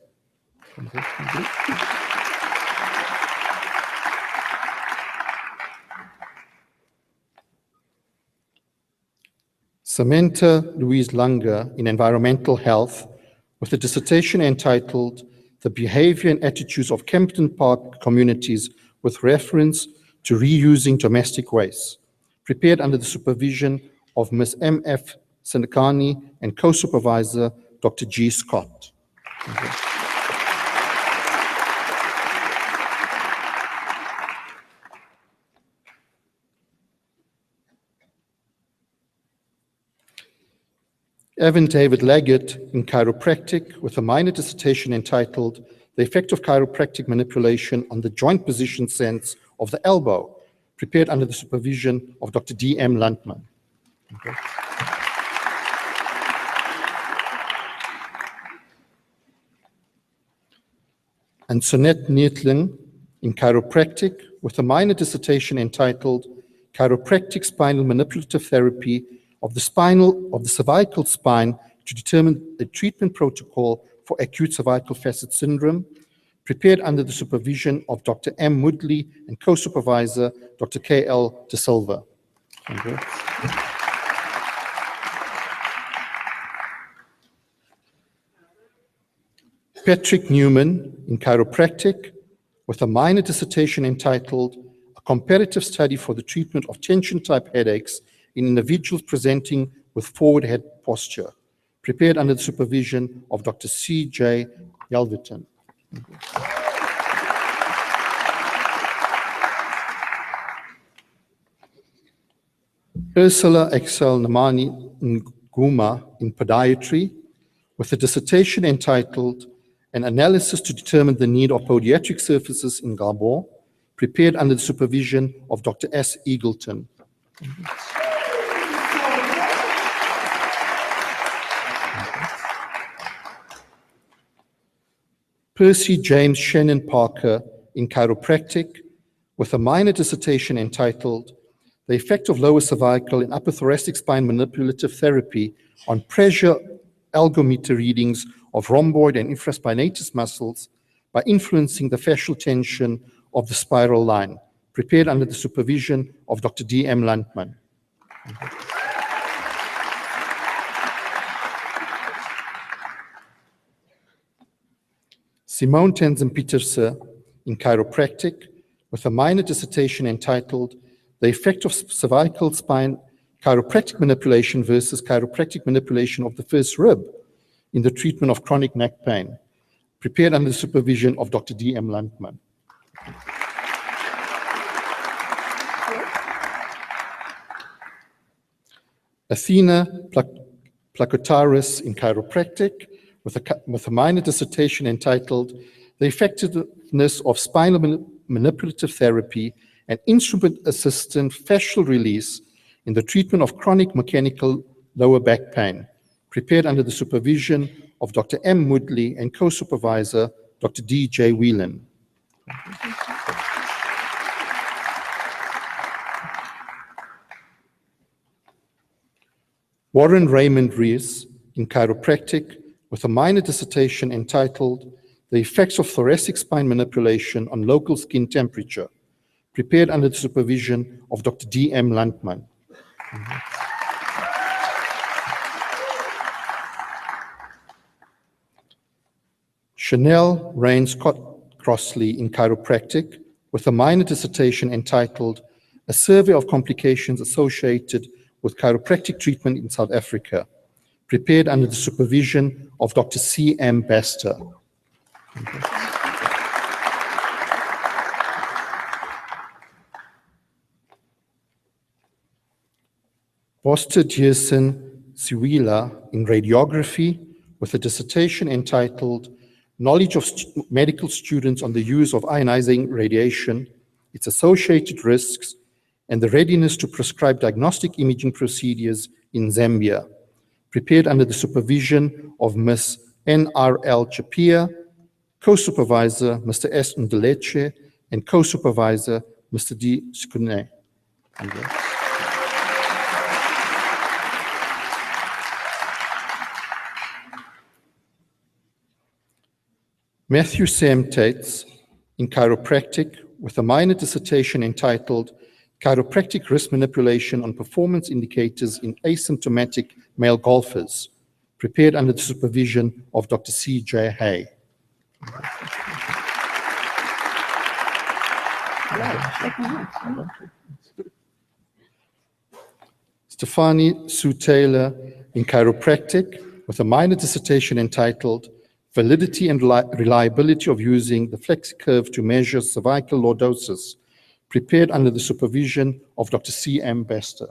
Samantha Louise Langer in environmental health with a dissertation entitled The Behavior and Attitudes of Kempton Park Communities with reference to reusing domestic waste, prepared under the supervision of Ms. M. F. Senekani and co-supervisor Dr. G. Scott. Evan David Laggett in chiropractic with a minor dissertation entitled The Effect of Chiropractic Manipulation on the Joint Position Sense of the Elbow, prepared under the supervision of Dr. D. M. Landman. Okay. And Sonette Neethling in chiropractic with a minor dissertation entitled Chiropractic Spinal Manipulative Therapy of the cervical spine to determine a treatment protocol for acute cervical facet syndrome, prepared under the supervision of Dr. M. Moodley and co-supervisor Dr. K. L. De Silva. Okay. Patrick Newman in chiropractic with a minor dissertation entitled A Comparative Study for the Treatment of Tension-Type Headaches in individuals presenting with forward head posture, prepared under the supervision of Dr. C. J. Yelverton. Ursula Excel Namani Nguma in podiatry with a dissertation entitled An Analysis to Determine the Need of Podiatric Surfaces in Gabon, prepared under the supervision of Dr. S. Eagleton. Percy James Shannon Parker in chiropractic with a minor dissertation entitled The Effect of Lower Cervical and Upper Thoracic Spine Manipulative Therapy on Pressure Algometer Readings of Rhomboid and Infraspinatus Muscles by Influencing the Fascial Tension of the Spiral Line, prepared under the supervision of Dr. D. M. Landman. Simone Tenzin-Pieterse in chiropractic with a minor dissertation entitled The Effect of Cervical Spine Chiropractic Manipulation versus Chiropractic Manipulation of the First Rib in the Treatment of Chronic Neck Pain, prepared under the supervision of Dr. D.M. Landman. Athena Plakotaris in chiropractic, with a minor dissertation entitled The Effectiveness of Spinal Manipulative Therapy and Instrument-Assisted Fascial Release in the Treatment of Chronic Mechanical Lower Back Pain, prepared under the supervision of Dr. M. Moodley and co-supervisor Dr. D.J. Whelan. Warren Raymond Rees in chiropractic, with a minor dissertation entitled The Effects of Thoracic Spine Manipulation on Local Skin Temperature, prepared under the supervision of Dr. D.M. Landman. Chanel Rains Crossley in chiropractic, with a minor dissertation entitled A Survey of Complications Associated with Chiropractic Treatment in South Africa, prepared under the supervision of Dr. C.M. Bester. Boster Dierson Siwila in radiography, with a dissertation entitled Knowledge of Medical Students on the Use of Ionizing Radiation, its Associated Risks, and the Readiness to Prescribe Diagnostic Imaging Procedures in Zambia, prepared under the supervision of Ms. N.R.L. Chapia, co-supervisor Mr. S. Ndeleche, and co-supervisor Mr. D. Skune. Matthew Sam Tates in chiropractic, with a minor dissertation entitled Chiropractic Risk Manipulation on Performance Indicators in Asymptomatic Male Golfers, prepared under the supervision of Dr. C.J. Hay. Stefani Sue Taylor in chiropractic, with a minor dissertation entitled Validity and Reliability of Using the FlexiCurve to Measure Cervical Lordosis, prepared under the supervision of Dr. C.M. Bester.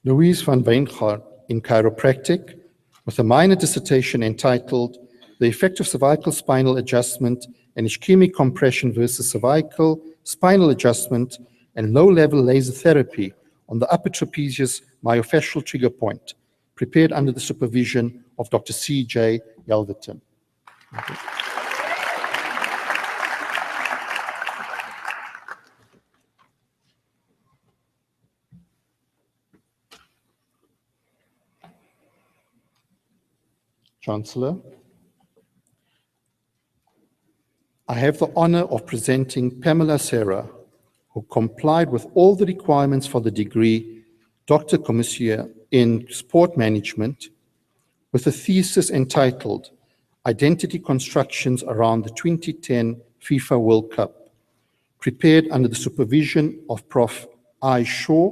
Louise van Weingaard in chiropractic, with a minor dissertation entitled The Effect of Cervical Spinal Adjustment and Ischemic Compression versus Cervical Spinal Adjustment and Low-Level Laser Therapy on the Upper Trapezius Myofascial Trigger Point, prepared under the supervision of Dr. C.J. Yelverton. Chancellor, I have the honor of presenting Pamela Serra, who complied with all the requirements for the degree Doctor Commissaire in Sport Management, with a thesis entitled Identity Constructions Around the 2010 FIFA World Cup, prepared under the supervision of Prof. I. Shaw.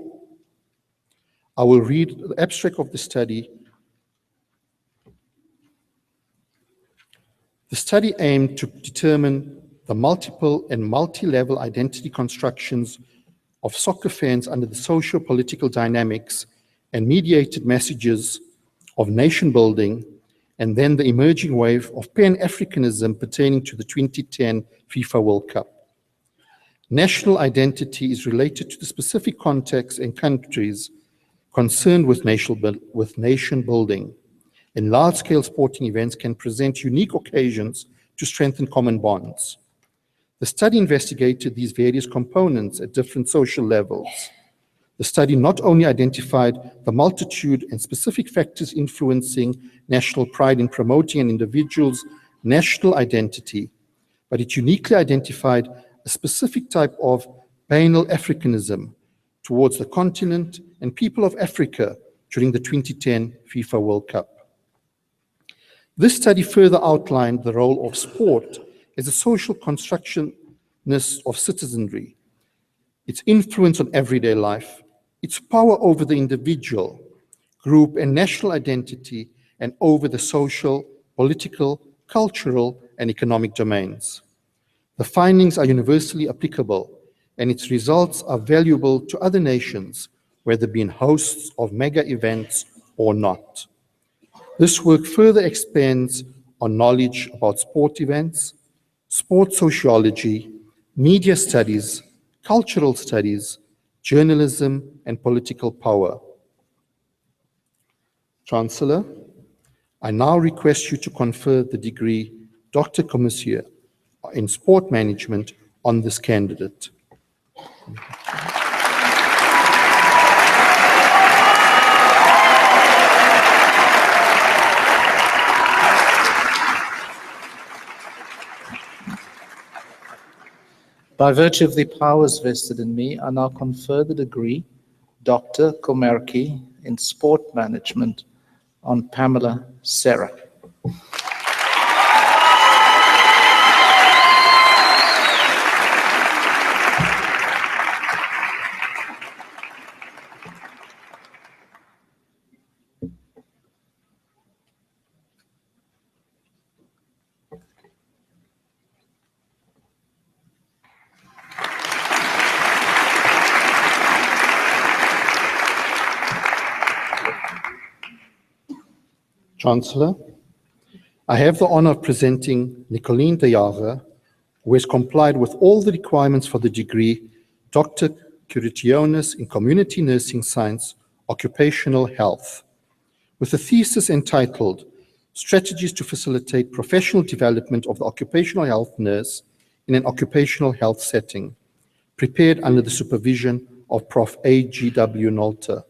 I will read the abstract of the study. The study aimed to determine the multiple and multi-level identity constructions of soccer fans under the socio-political dynamics and mediated messages of nation building, and then the emerging wave of Pan-Africanism pertaining to the 2010 FIFA World Cup. National identity is related to the specific contexts and countries concerned with nation building, and large-scale sporting events can present unique occasions to strengthen common bonds. The study investigated these various components at different social levels. The study not only identified the multitude and specific factors influencing national pride in promoting an individual's national identity, but it uniquely identified a specific type of banal Africanism towards the continent and people of Africa during the 2010 FIFA World Cup. This study further outlined the role of sport as a social constructionist of citizenry, its influence on everyday life, its power over the individual, group, and national identity, and over the social, political, cultural, and economic domains. The findings are universally applicable, and its results are valuable to other nations, whether being hosts of mega events or not. This work further expands on knowledge about sport events, sports sociology, media studies, cultural studies, journalism, and political power. Chancellor, I now request you to confer the degree Doctor Commissaire in Sport Management on this candidate. By virtue of the powers vested in me, I now confer the degree Dr. Commissaire in Sport Management on Pamela Serra. Chancellor, I have the honor of presenting Nicoline de Jager, who has complied with all the requirements for the degree Doctor Curationis in Community Nursing Science, Occupational Health, with a thesis entitled Strategies to Facilitate Professional Development of the Occupational Health Nurse in an Occupational Health Setting, prepared under the supervision of Prof. A.G.W. Nolte.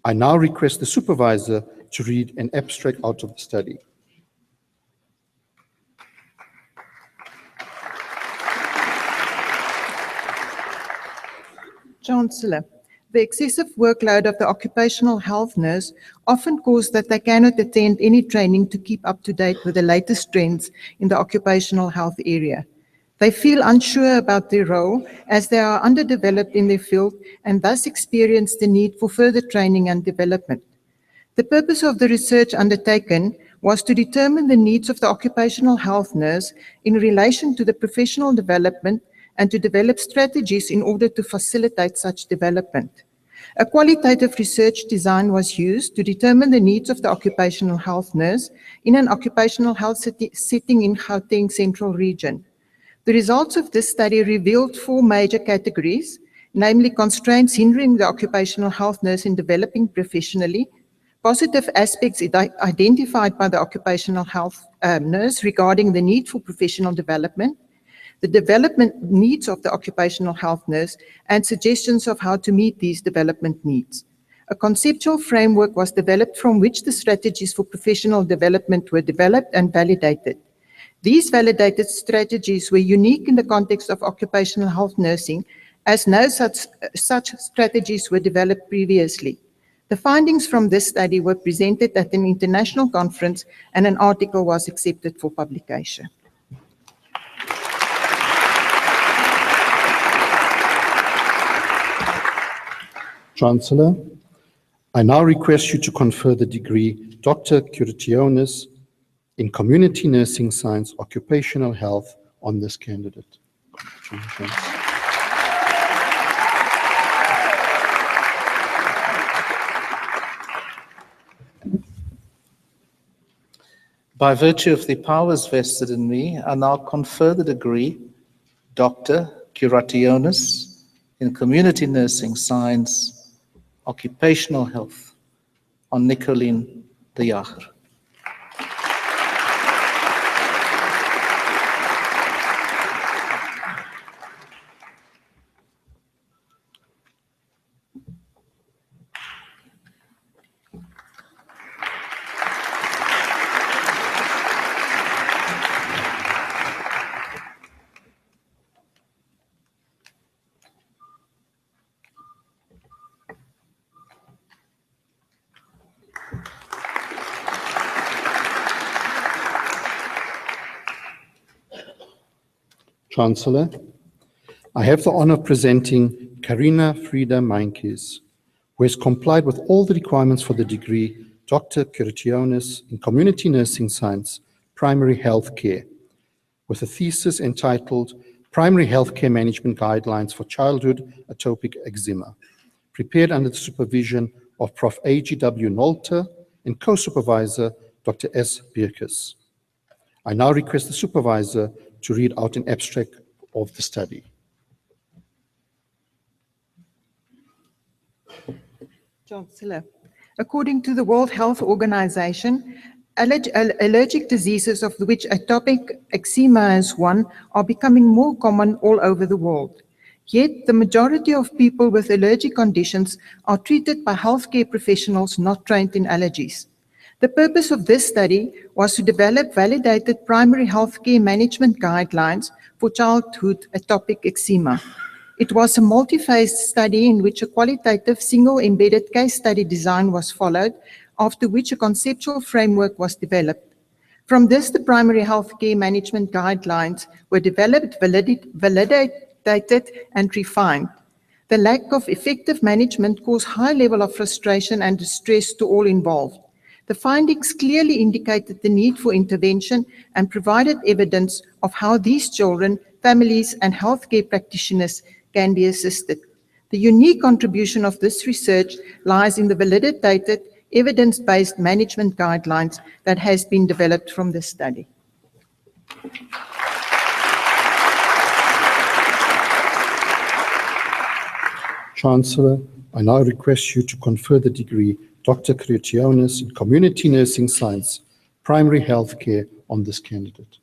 I now request the supervisor to read an abstract out of the study. Chancellor, the excessive workload of the occupational health nurse often causes that they cannot attend any training to keep up to date with the latest trends in the occupational health area. They feel unsure about their role as they are underdeveloped in their field and thus experience the need for further training and development. The purpose of the research undertaken was to determine the needs of the occupational health nurse in relation to the professional development and to develop strategies in order to facilitate such development. A qualitative research design was used to determine the needs of the occupational health nurse in an occupational health setting in Gauteng Central Region. The results of this study revealed 4 major categories, namely constraints hindering the occupational health nurse in developing professionally, positive aspects identified by the occupational health nurse regarding the need for professional development, the development needs of the occupational health nurse, and suggestions of how to meet these development needs. A conceptual framework was developed from which the strategies for professional development were developed and validated. These validated strategies were unique in the context of occupational health nursing, as no such strategies were developed previously. The findings from this study were presented at an international conference, and an article was accepted for publication. Chancellor, I now request you to confer the degree Doctor Curationis in Community Nursing Science, Occupational Health on this candidate. Congratulations. By virtue of the powers vested in me, I now confer the degree Doctor Curationis in Community Nursing Science, Occupational Health on Nicoline de Jager. Chancellor, I have the honor of presenting Karina Frida Mainkes, who has complied with all the requirements for the degree Doctor Curationis in Community Nursing Science, Primary Health Care, with a thesis entitled Primary Healthcare Management Guidelines for Childhood Atopic Eczema, prepared under the supervision of Prof. A.G.W. Nolte and co-supervisor Dr. S. Bierkes. I now request the supervisor to read out an abstract of the study. Chancellor, according to the World Health Organization, allergic diseases, of which atopic eczema is one, are becoming more common all over the world. Yet, the majority of people with allergic conditions are treated by healthcare professionals not trained in allergies. The purpose of this study was to develop validated primary healthcare management guidelines for childhood atopic eczema. It was a multi-phase study in which a qualitative single-embedded case study design was followed, after which a conceptual framework was developed. From this, the primary healthcare management guidelines were developed, validated, and refined. The lack of effective management caused high level of frustration and distress to all involved. The findings clearly indicated the need for intervention and provided evidence of how these children, families, and healthcare practitioners can be assisted. The unique contribution of this research lies in the validated, evidence-based management guidelines that has been developed from this study. Chancellor, I now request you to confer the degree Dr. Curationis in Community Nursing Science, Primary Healthcare on this candidate.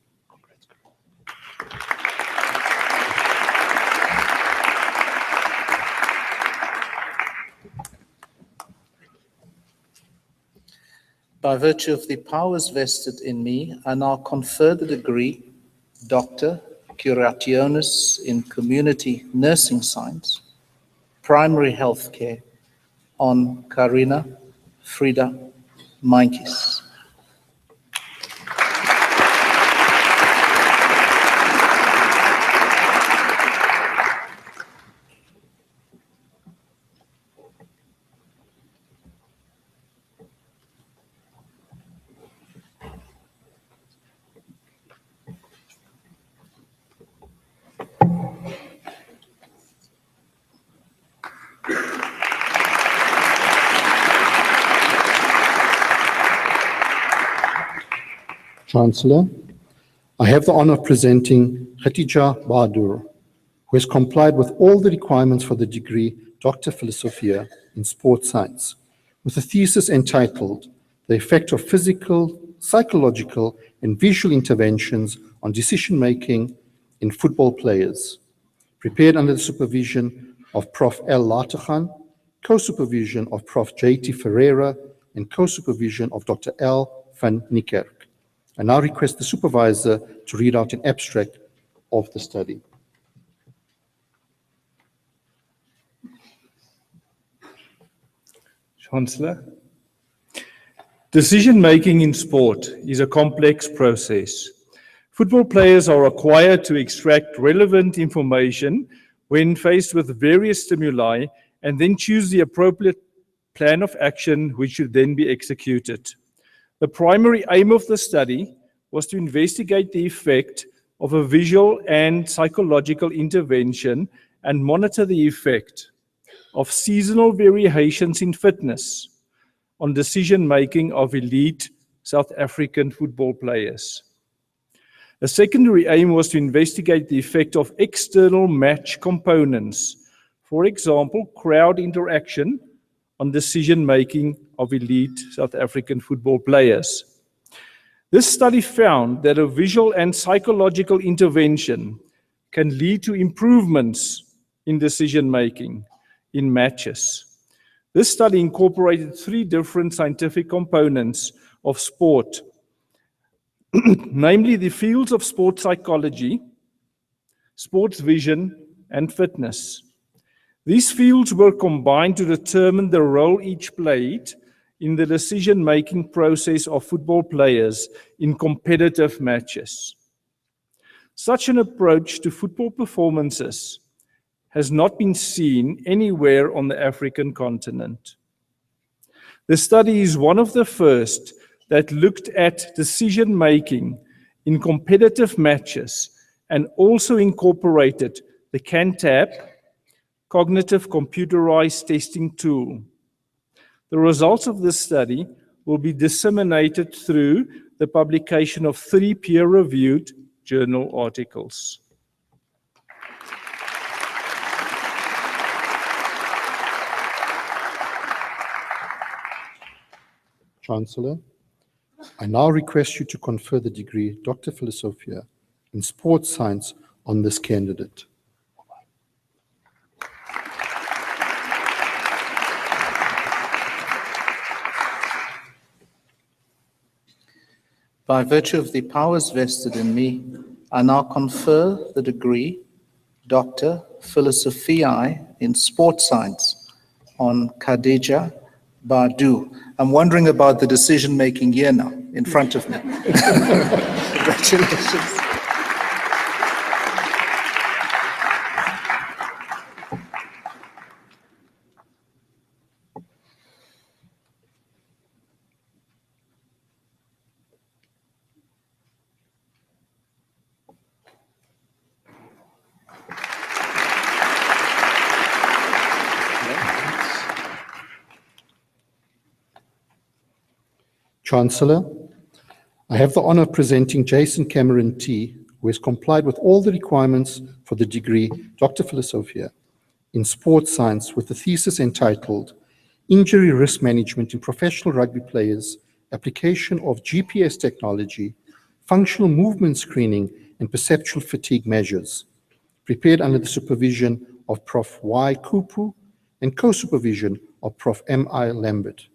By virtue of the powers vested in me, I now confer the degree Doctor Curationis in Community Nursing Science, Primary Healthcare on Karina Frida Mainkes. Chancellor, I have the honor of presenting Khatija Bahadur, who has complied with all the requirements for the degree Doctor Philosophia in Sports Science, with a thesis entitled The Effect of Physical, Psychological, and Visual Interventions on Decision-Making in Football Players, prepared under the supervision of Prof. L. Lateghan, co-supervision of Prof. J.T. Ferreira, and co-supervision of Dr. L. van Niekerk. I now request the supervisor to read out an abstract of the study. Chancellor, decision-making in sport is a complex process. Football players are required to extract relevant information when faced with various stimuli and then choose the appropriate plan of action which should then be executed. The primary aim of the study was to investigate the effect of a visual and psychological intervention and monitor the effect of seasonal variations in fitness on decision-making of elite South African football players. A secondary aim was to investigate the effect of external match components, for example, crowd interaction, on decision-making of elite South African football players. This study found that a visual and psychological intervention can lead to improvements in decision-making in matches. This study incorporated 3 different scientific components of sport, namely the fields of sports psychology, sports vision, and fitness. These fields were combined to determine the role each played in the decision-making process of football players in competitive matches. Such an approach to football performances has not been seen anywhere on the African continent. The study is one of the first that looked at decision-making in competitive matches and also incorporated the CANTAB, Cognitive Computerized Testing Tool. The results of this study will be disseminated through the publication of 3 peer-reviewed journal articles. Chancellor, I now request you to confer the degree Doctor Philosophia in Sports Science on this candidate. By virtue of the powers vested in me, I now confer the degree Doctor Philosophiae in Sports Science on Khadija Badu. I'm wondering about the decision-making here now, in front of me. Congratulations. Chancellor, I have the honor of presenting Jason Cameron T., who has complied with all the requirements for the degree Doctor Philosophia in Sports Science with a thesis entitled Injury Risk Management in Professional Rugby Players, Application of GPS Technology, Functional Movement Screening and Perceptual Fatigue Measures, prepared under the supervision of Prof. Y. Kupu and co-supervision of Prof. M.I. Lambert.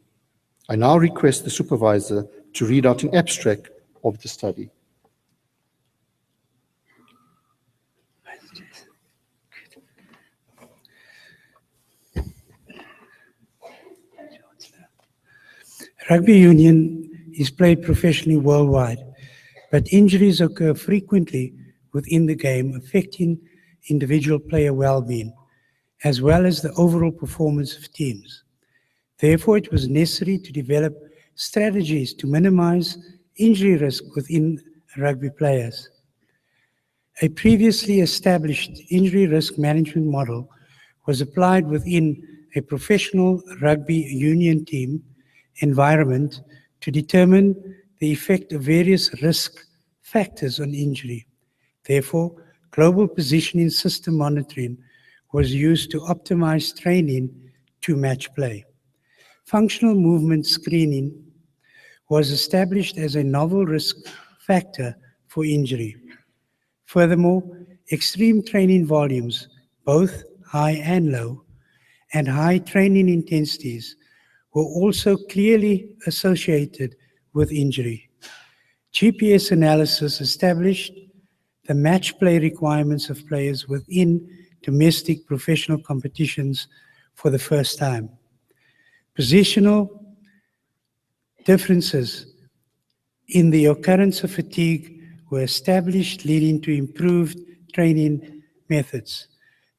I now request the supervisor to read out an abstract of the study. Rugby union is played professionally worldwide, but injuries occur frequently within the game, affecting individual player well-being, as well as the overall performance of teams. Therefore, it was necessary to develop strategies to minimize injury risk within rugby players. A previously established injury risk management model was applied within a professional rugby union team environment to determine the effect of various risk factors on injury. Therefore, global positioning system monitoring was used to optimize training to match play. Functional movement screening was established as a novel risk factor for injury. Furthermore, extreme training volumes, both high and low, and high training intensities were also clearly associated with injury. GPS analysis established the match play requirements of players within domestic professional competitions for the first time. Positional differences in the occurrence of fatigue were established, leading to improved training methods.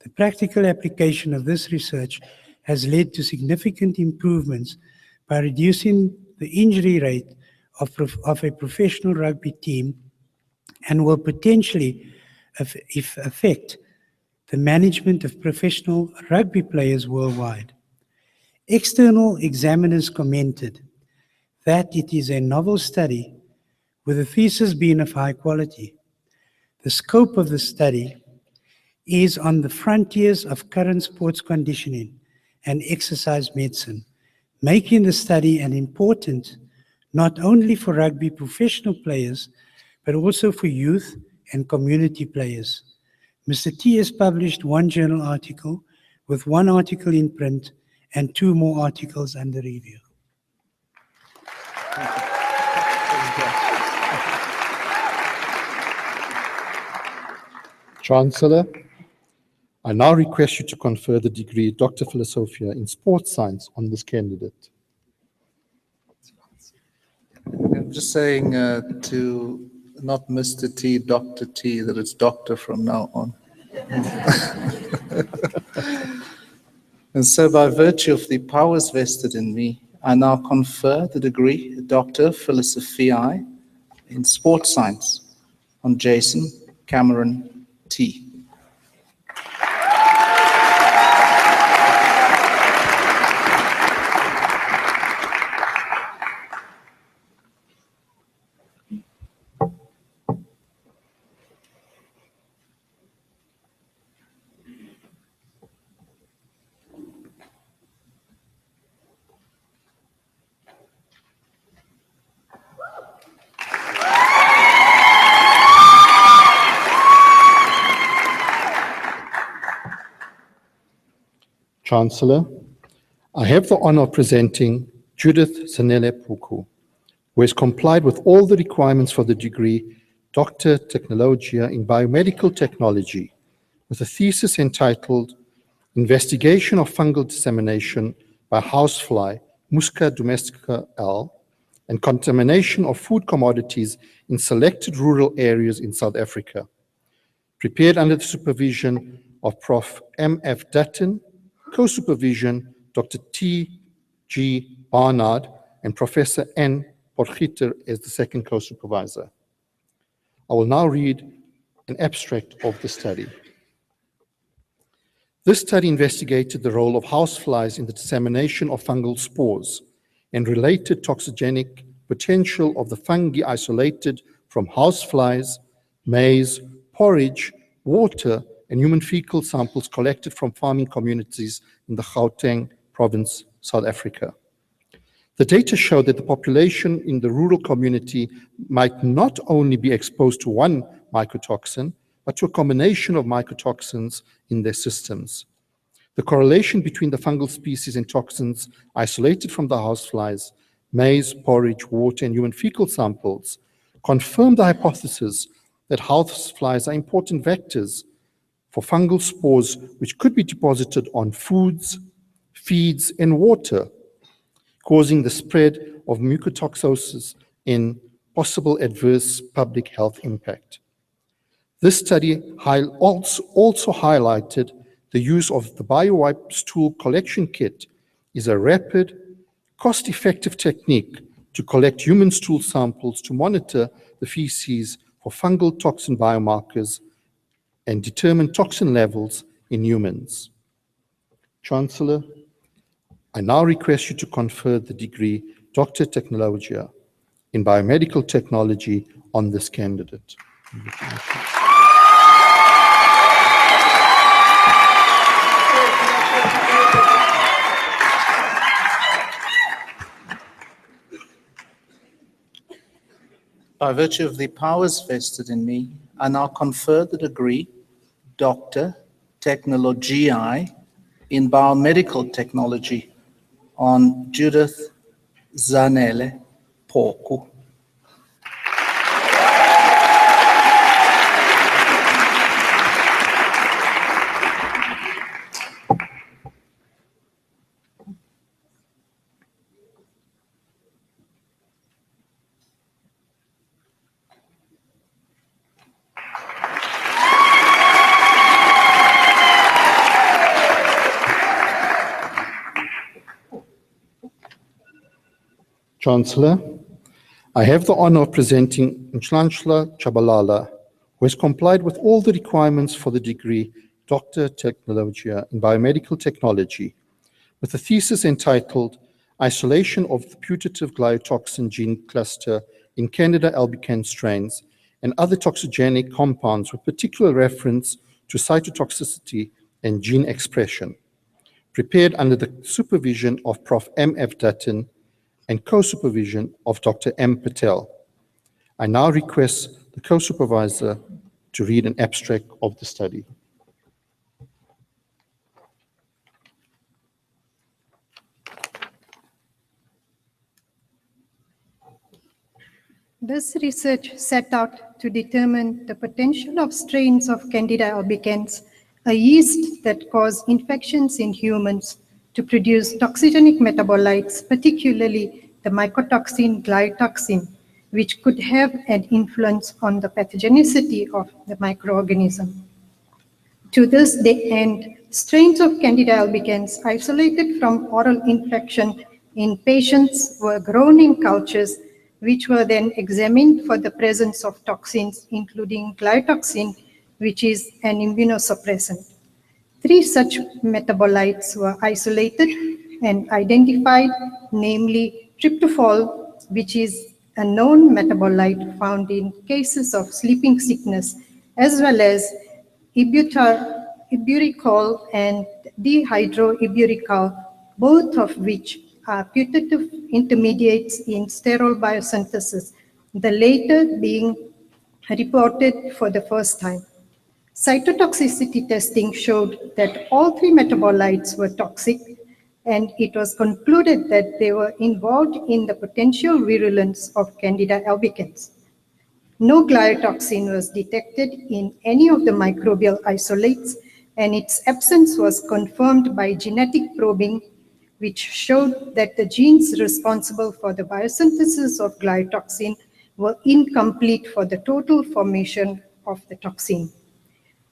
The practical application of this research has led to significant improvements by reducing the injury rate of a professional rugby team and will potentially affect the management of professional rugby players worldwide. External examiners commented that it is a novel study with the thesis being of high quality. The scope of the study is on the frontiers of current sports conditioning and exercise medicine, making the study an important not only for rugby professional players, but also for youth and community players. Mr. T has published 1 journal article with 1 article in print and 2 more articles under review. Chancellor, I now request you to confer the degree Doctor Philosophia in Sports Science on this candidate. I'm just saying to not Mr. T, Dr. T, that it's doctor from now on. And so by virtue of the powers vested in me, I now confer the degree Doctor Philosophiae in Sports Science on Jason Cameron T. Chancellor, I have the honor of presenting Judith Zanele Puku, who has complied with all the requirements for the degree Doctor Technologia in Biomedical Technology, with a thesis entitled Investigation of Fungal Dissemination by Housefly, Musca domestica L, and Contamination of Food Commodities in Selected Rural Areas in South Africa. Prepared under the supervision of Prof. M.F. Dutton, co-supervision Dr. T.G. Barnard, and Professor N. Porgieter as the second co-supervisor. I will now read an abstract of the study. This study investigated the role of houseflies in the dissemination of fungal spores and related toxigenic potential of the fungi isolated from houseflies, maize, porridge, water, and human fecal samples collected from farming communities in the Gauteng province, South Africa. The data showed that the population in the rural community might not only be exposed to one mycotoxin, but to a combination of mycotoxins in their systems. The correlation between the fungal species and toxins isolated from the houseflies, maize, porridge, water, and human fecal samples confirmed the hypothesis that houseflies are important vectors for fungal spores which could be deposited on foods, feeds, and water, causing the spread of mucotoxosis and possible adverse public health impact. This study also highlighted the use of the BioWipe stool collection kit is a rapid, cost-effective technique to collect human stool samples to monitor the feces for fungal toxin biomarkers and determine toxin levels in humans. Chancellor, I now request you to confer the degree Doctor Technologia in Biomedical Technology on this candidate. By virtue of the powers vested in me, I now confer the degree Doctor Technologiae in Biomedical Technology on Judith Zanele Puku. Chancellor, I have the honor of presenting Nhlanhla Chabalala, who has complied with all the requirements for the degree Doctor Technologia in Biomedical Technology, with a thesis entitled Isolation of the Putative Gliotoxin Gene Cluster in Candida albicans strains and Other Toxigenic Compounds with particular reference to cytotoxicity and gene expression, prepared under the supervision of Prof. M.F. Dutton and co-supervision of Dr. M. Patel. I now request the co-supervisor to read an abstract of the study. This research set out to determine the potential of strains of Candida albicans, a yeast that cause infections in humans, to produce toxigenic metabolites, particularly the mycotoxin gliotoxin, which could have an influence on the pathogenicity of the microorganism. To this end, strains of Candida albicans isolated from oral infection in patients were grown in cultures which were then examined for the presence of toxins, including glyotoxin, which is an immunosuppressant. 3 such metabolites were isolated and identified, namely tryptophan, which is a known metabolite found in cases of sleeping sickness, as well as ibutyrol and dehydroibutyrol, both of which are putative intermediates in sterol biosynthesis, the later being reported for the first time. Cytotoxicity testing showed that all 3 metabolites were toxic, and it was concluded that they were involved in the potential virulence of Candida albicans. No glyotoxin was detected in any of the microbial isolates, and its absence was confirmed by genetic probing, which showed that the genes responsible for the biosynthesis of glyotoxin were incomplete for the total formation of the toxin.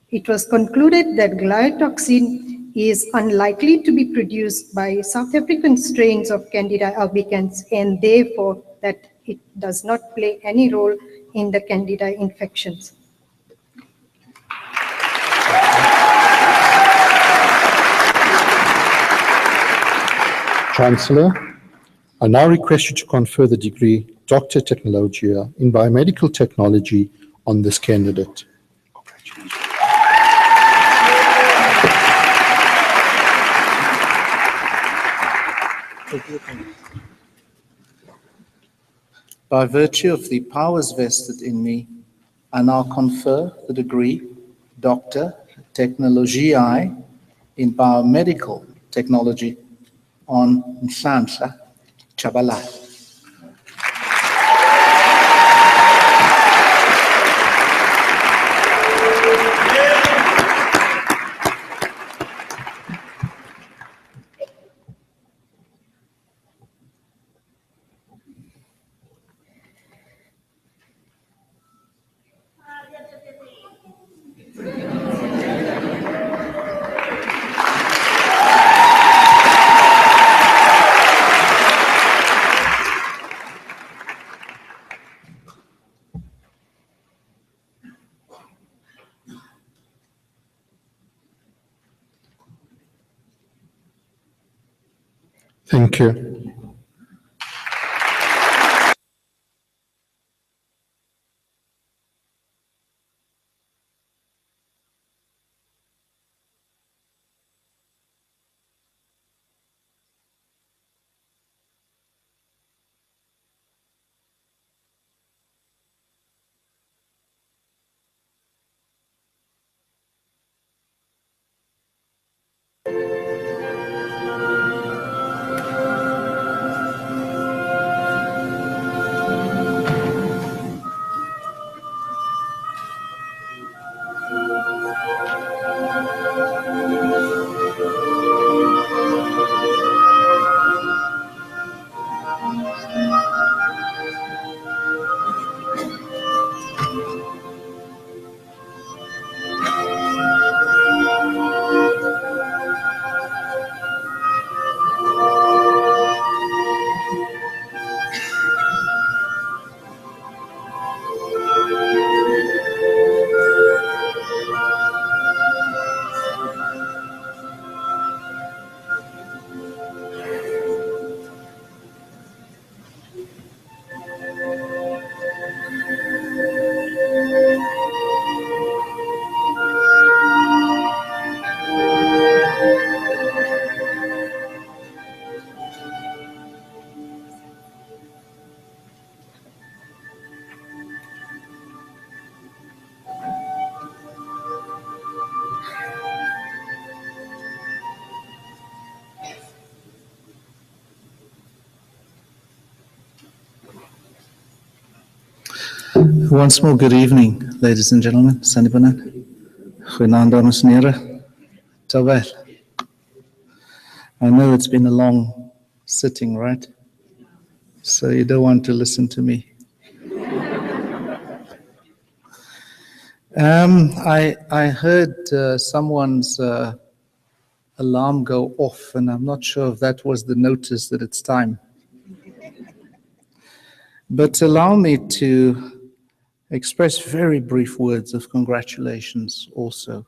It was concluded that glyotoxin is unlikely to be produced by South African strains of Candida albicans, and therefore that it does not play any role in the Candida infections. Chancellor, I now request you to confer the degree Doctor Technologia in Biomedical Technology on this candidate. Congratulations. By virtue of the powers vested in me, I now confer the degree Doctor Technologiae in Biomedical Technology on Nhlanhla Chabalala. Thank you. Once more, good evening, ladies and gentlemen. Sanibonani. Goeienaand, dames en heren. Terwyl. I know it's been a long sitting, right? So you don't want to listen to me. I heard someone's alarm go off, and I'm not sure if that was the notice that it's time. But allow me to express very brief words of congratulations also,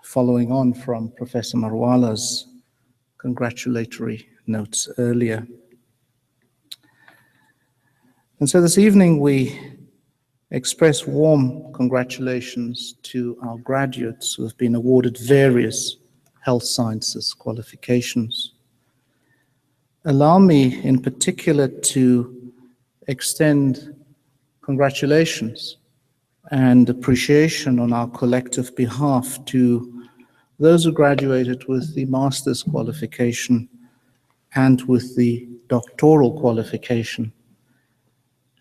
following on from Professor Marwala's congratulatory notes earlier. And so this evening we express warm congratulations to our graduates who have been awarded various health sciences qualifications. Allow me in particular to extend congratulations and appreciation on our collective behalf to those who graduated with the master's qualification and with the doctoral qualification.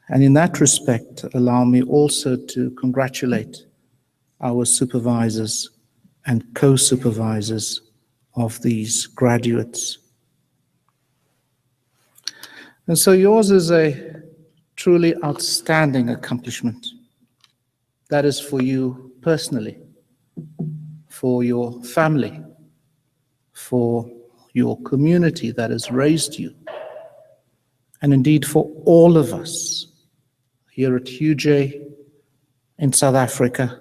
And in that respect, allow me also to congratulate our supervisors and co-supervisors of these graduates. And so yours is a truly outstanding accomplishment. That is for you personally, for your family, for your community that has raised you, and indeed for all of us here at UJ, in South Africa,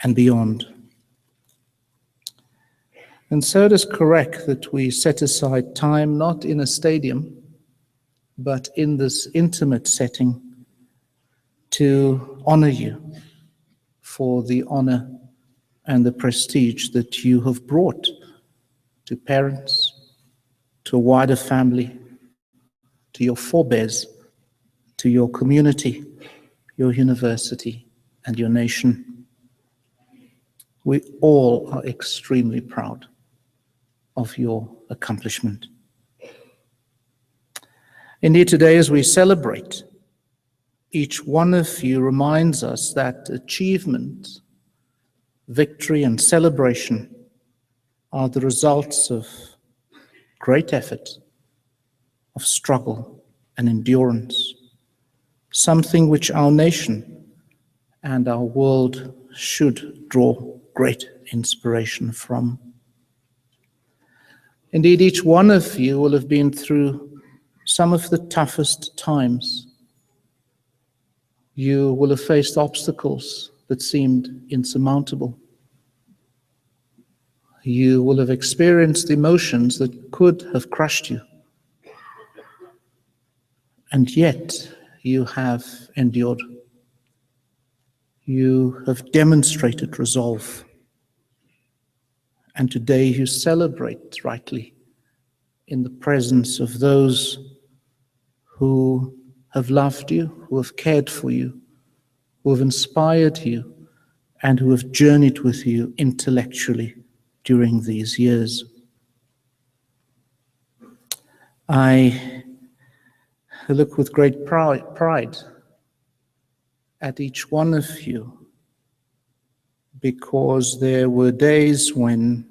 and beyond. And so it is correct that we set aside time, not in a stadium, but in this intimate setting, to honor you for the honor and the prestige that you have brought to parents, to a wider family, to your forebears, to your community, your university, and your nation. We all are extremely proud of your accomplishment. Indeed, today as we celebrate, each one of you reminds us that achievement, victory, and celebration are the results of great effort, of struggle and endurance, something which our nation and our world should draw great inspiration from. Indeed, each one of you will have been through some of the toughest times. You will have faced obstacles that seemed insurmountable. You will have experienced emotions that could have crushed you. And yet you have endured. You have demonstrated resolve. And today you celebrate rightly in the presence of those who have loved you, who have cared for you, who have inspired you, and who have journeyed with you intellectually during these years. I look with great pride at each one of you, because there were days when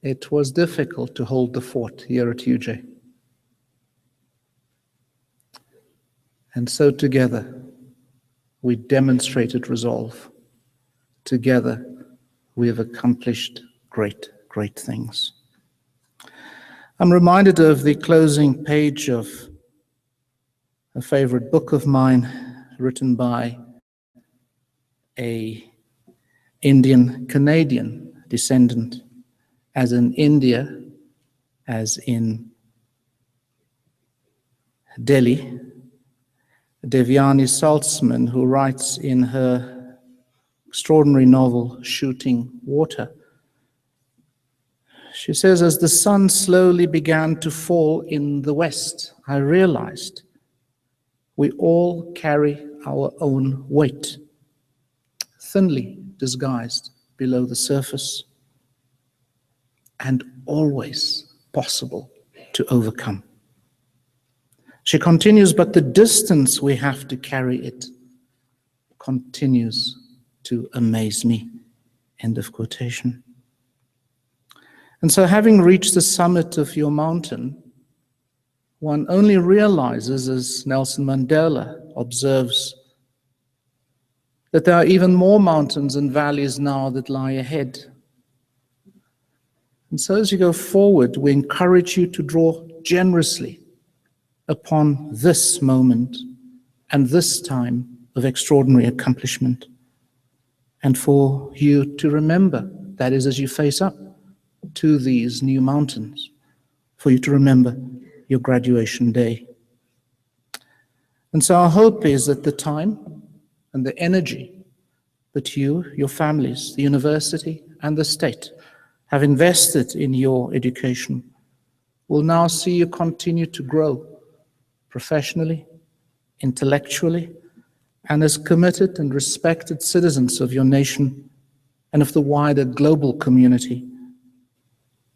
it was difficult to hold the fort here at UJ. And so together, we demonstrated resolve. Together, we have accomplished great, great things. I'm reminded of the closing page of a favorite book of mine written by an Indian-Canadian descendant, as in India, as in Delhi, Devyani Saltzman, who writes in her extraordinary novel, Shooting Water. She says, as the sun slowly began to fall in the west, I realized we all carry our own weight, thinly disguised below the surface, and always possible to overcome. She continues, but the distance we have to carry it continues to amaze me. End of quotation. And so having reached the summit of your mountain, one only realizes, as Nelson Mandela observes, that there are even more mountains and valleys now that lie ahead. And so as you go forward, we encourage you to draw generously upon this moment and this time of extraordinary accomplishment. And for you to remember, that is, as you face up to these new mountains, for you to remember your graduation day. And so our hope is that the time and the energy that you, your families, the university, and the state have invested in your education will now see you continue to grow professionally, intellectually, and as committed and respected citizens of your nation and of the wider global community,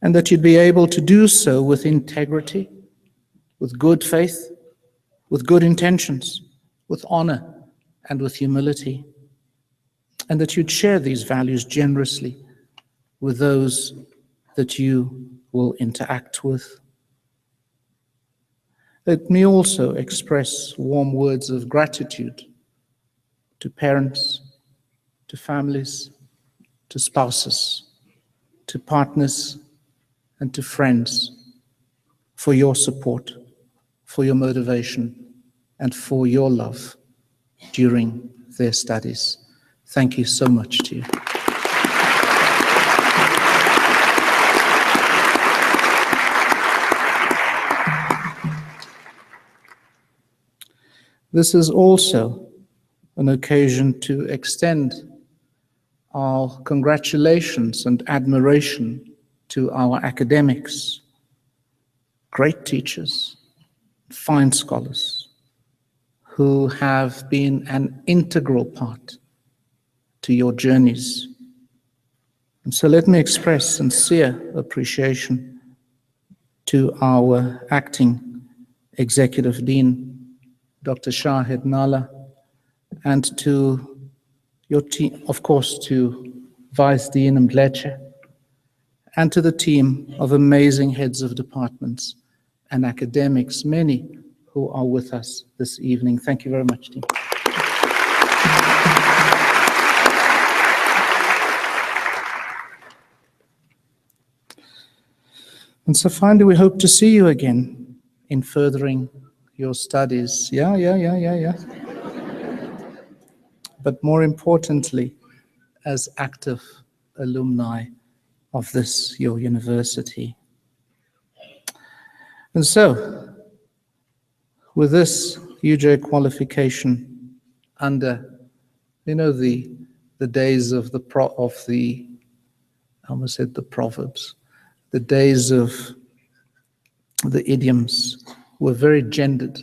and that you'd be able to do so with integrity, with good faith, with good intentions, with honor, and with humility, and that you'd share these values generously with those that you will interact with. Let me also express warm words of gratitude to parents, to families, to spouses, to partners, and to friends for your support, for your motivation, and for your love during their studies. Thank you so much to you. This is also an occasion to extend our congratulations and admiration to our academics, great teachers, fine scholars, who have been an integral part to your journeys. And so let me express sincere appreciation to our acting Executive Dean, Dr. Shahid Nala, and to your team, of course, to Vice Dean Mdleche, and to the team of amazing heads of departments and academics, many who are with us this evening. Thank you very much, team. And so finally, we hope to see you again in furthering your studies. Yeah. But more importantly, as active alumni of this, your university. And so, with this UJ qualification under, the days of I almost said the proverbs, the days of the idioms were very gendered.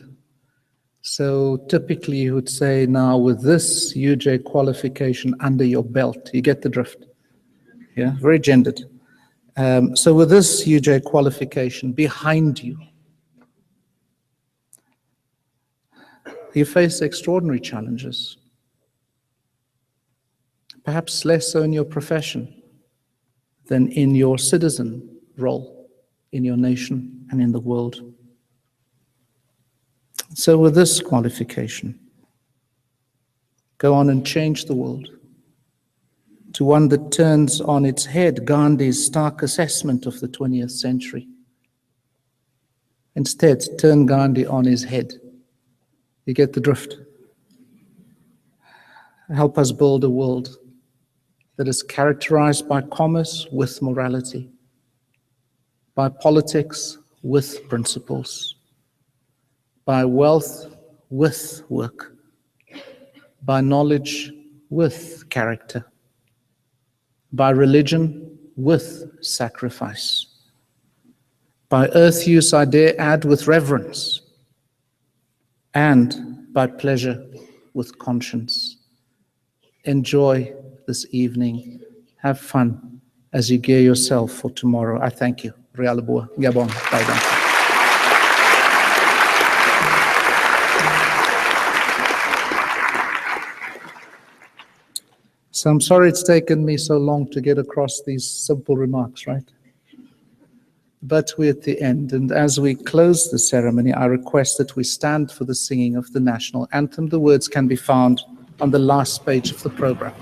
So typically you would say, now with this UJ qualification under your belt, you get the drift. Yeah, very gendered. So with this UJ qualification behind you, you face extraordinary challenges. Perhaps less so in your profession than in your citizen role in your nation and in the world. So with this qualification, go on and change the world to one that turns on its head Gandhi's stark assessment of the 20th century. Instead, turn Gandhi on his head. You get the drift. Help us build a world that is characterized by commerce with morality, by politics with principles, by wealth with work, by knowledge with character, by religion with sacrifice, by earth use I dare add with reverence, and by pleasure with conscience. Enjoy this evening. Have fun as you gear yourself for tomorrow. I thank you. Rialabua. Gabon. Bye-bye. So I'm sorry it's taken me so long to get across these simple remarks, right? But we're at the end, and as we close the ceremony, I request that we stand for the singing of the national anthem. The words can be found on the last page of the program.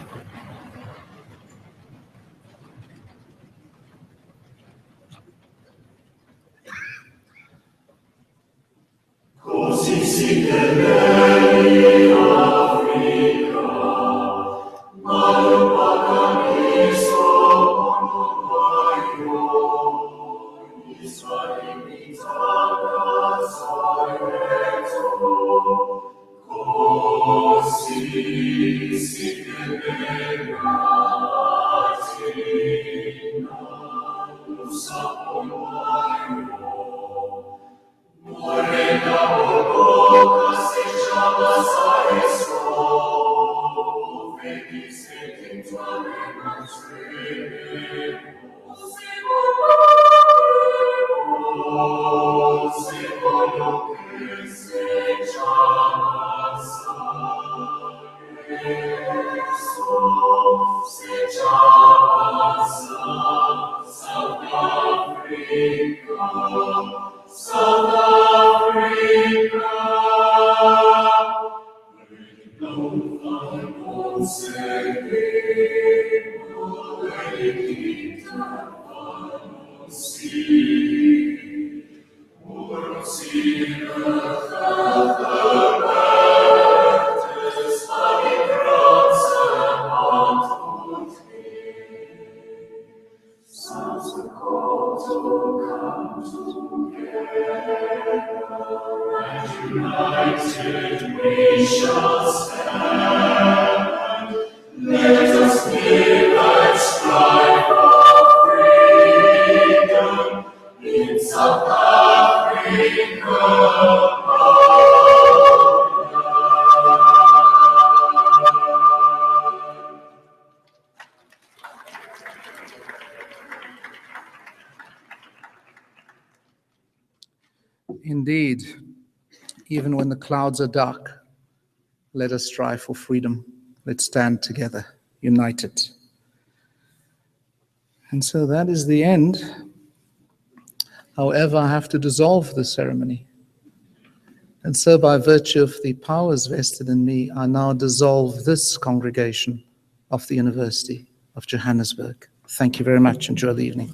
Indeed, even when the clouds are dark, let us strive for freedom. Let's stand together, united. And so that is the end. However, I have to dissolve the ceremony. And so by virtue of the powers vested in me, I now dissolve this congregation of the University of Johannesburg. Thank you very much. Enjoy the evening.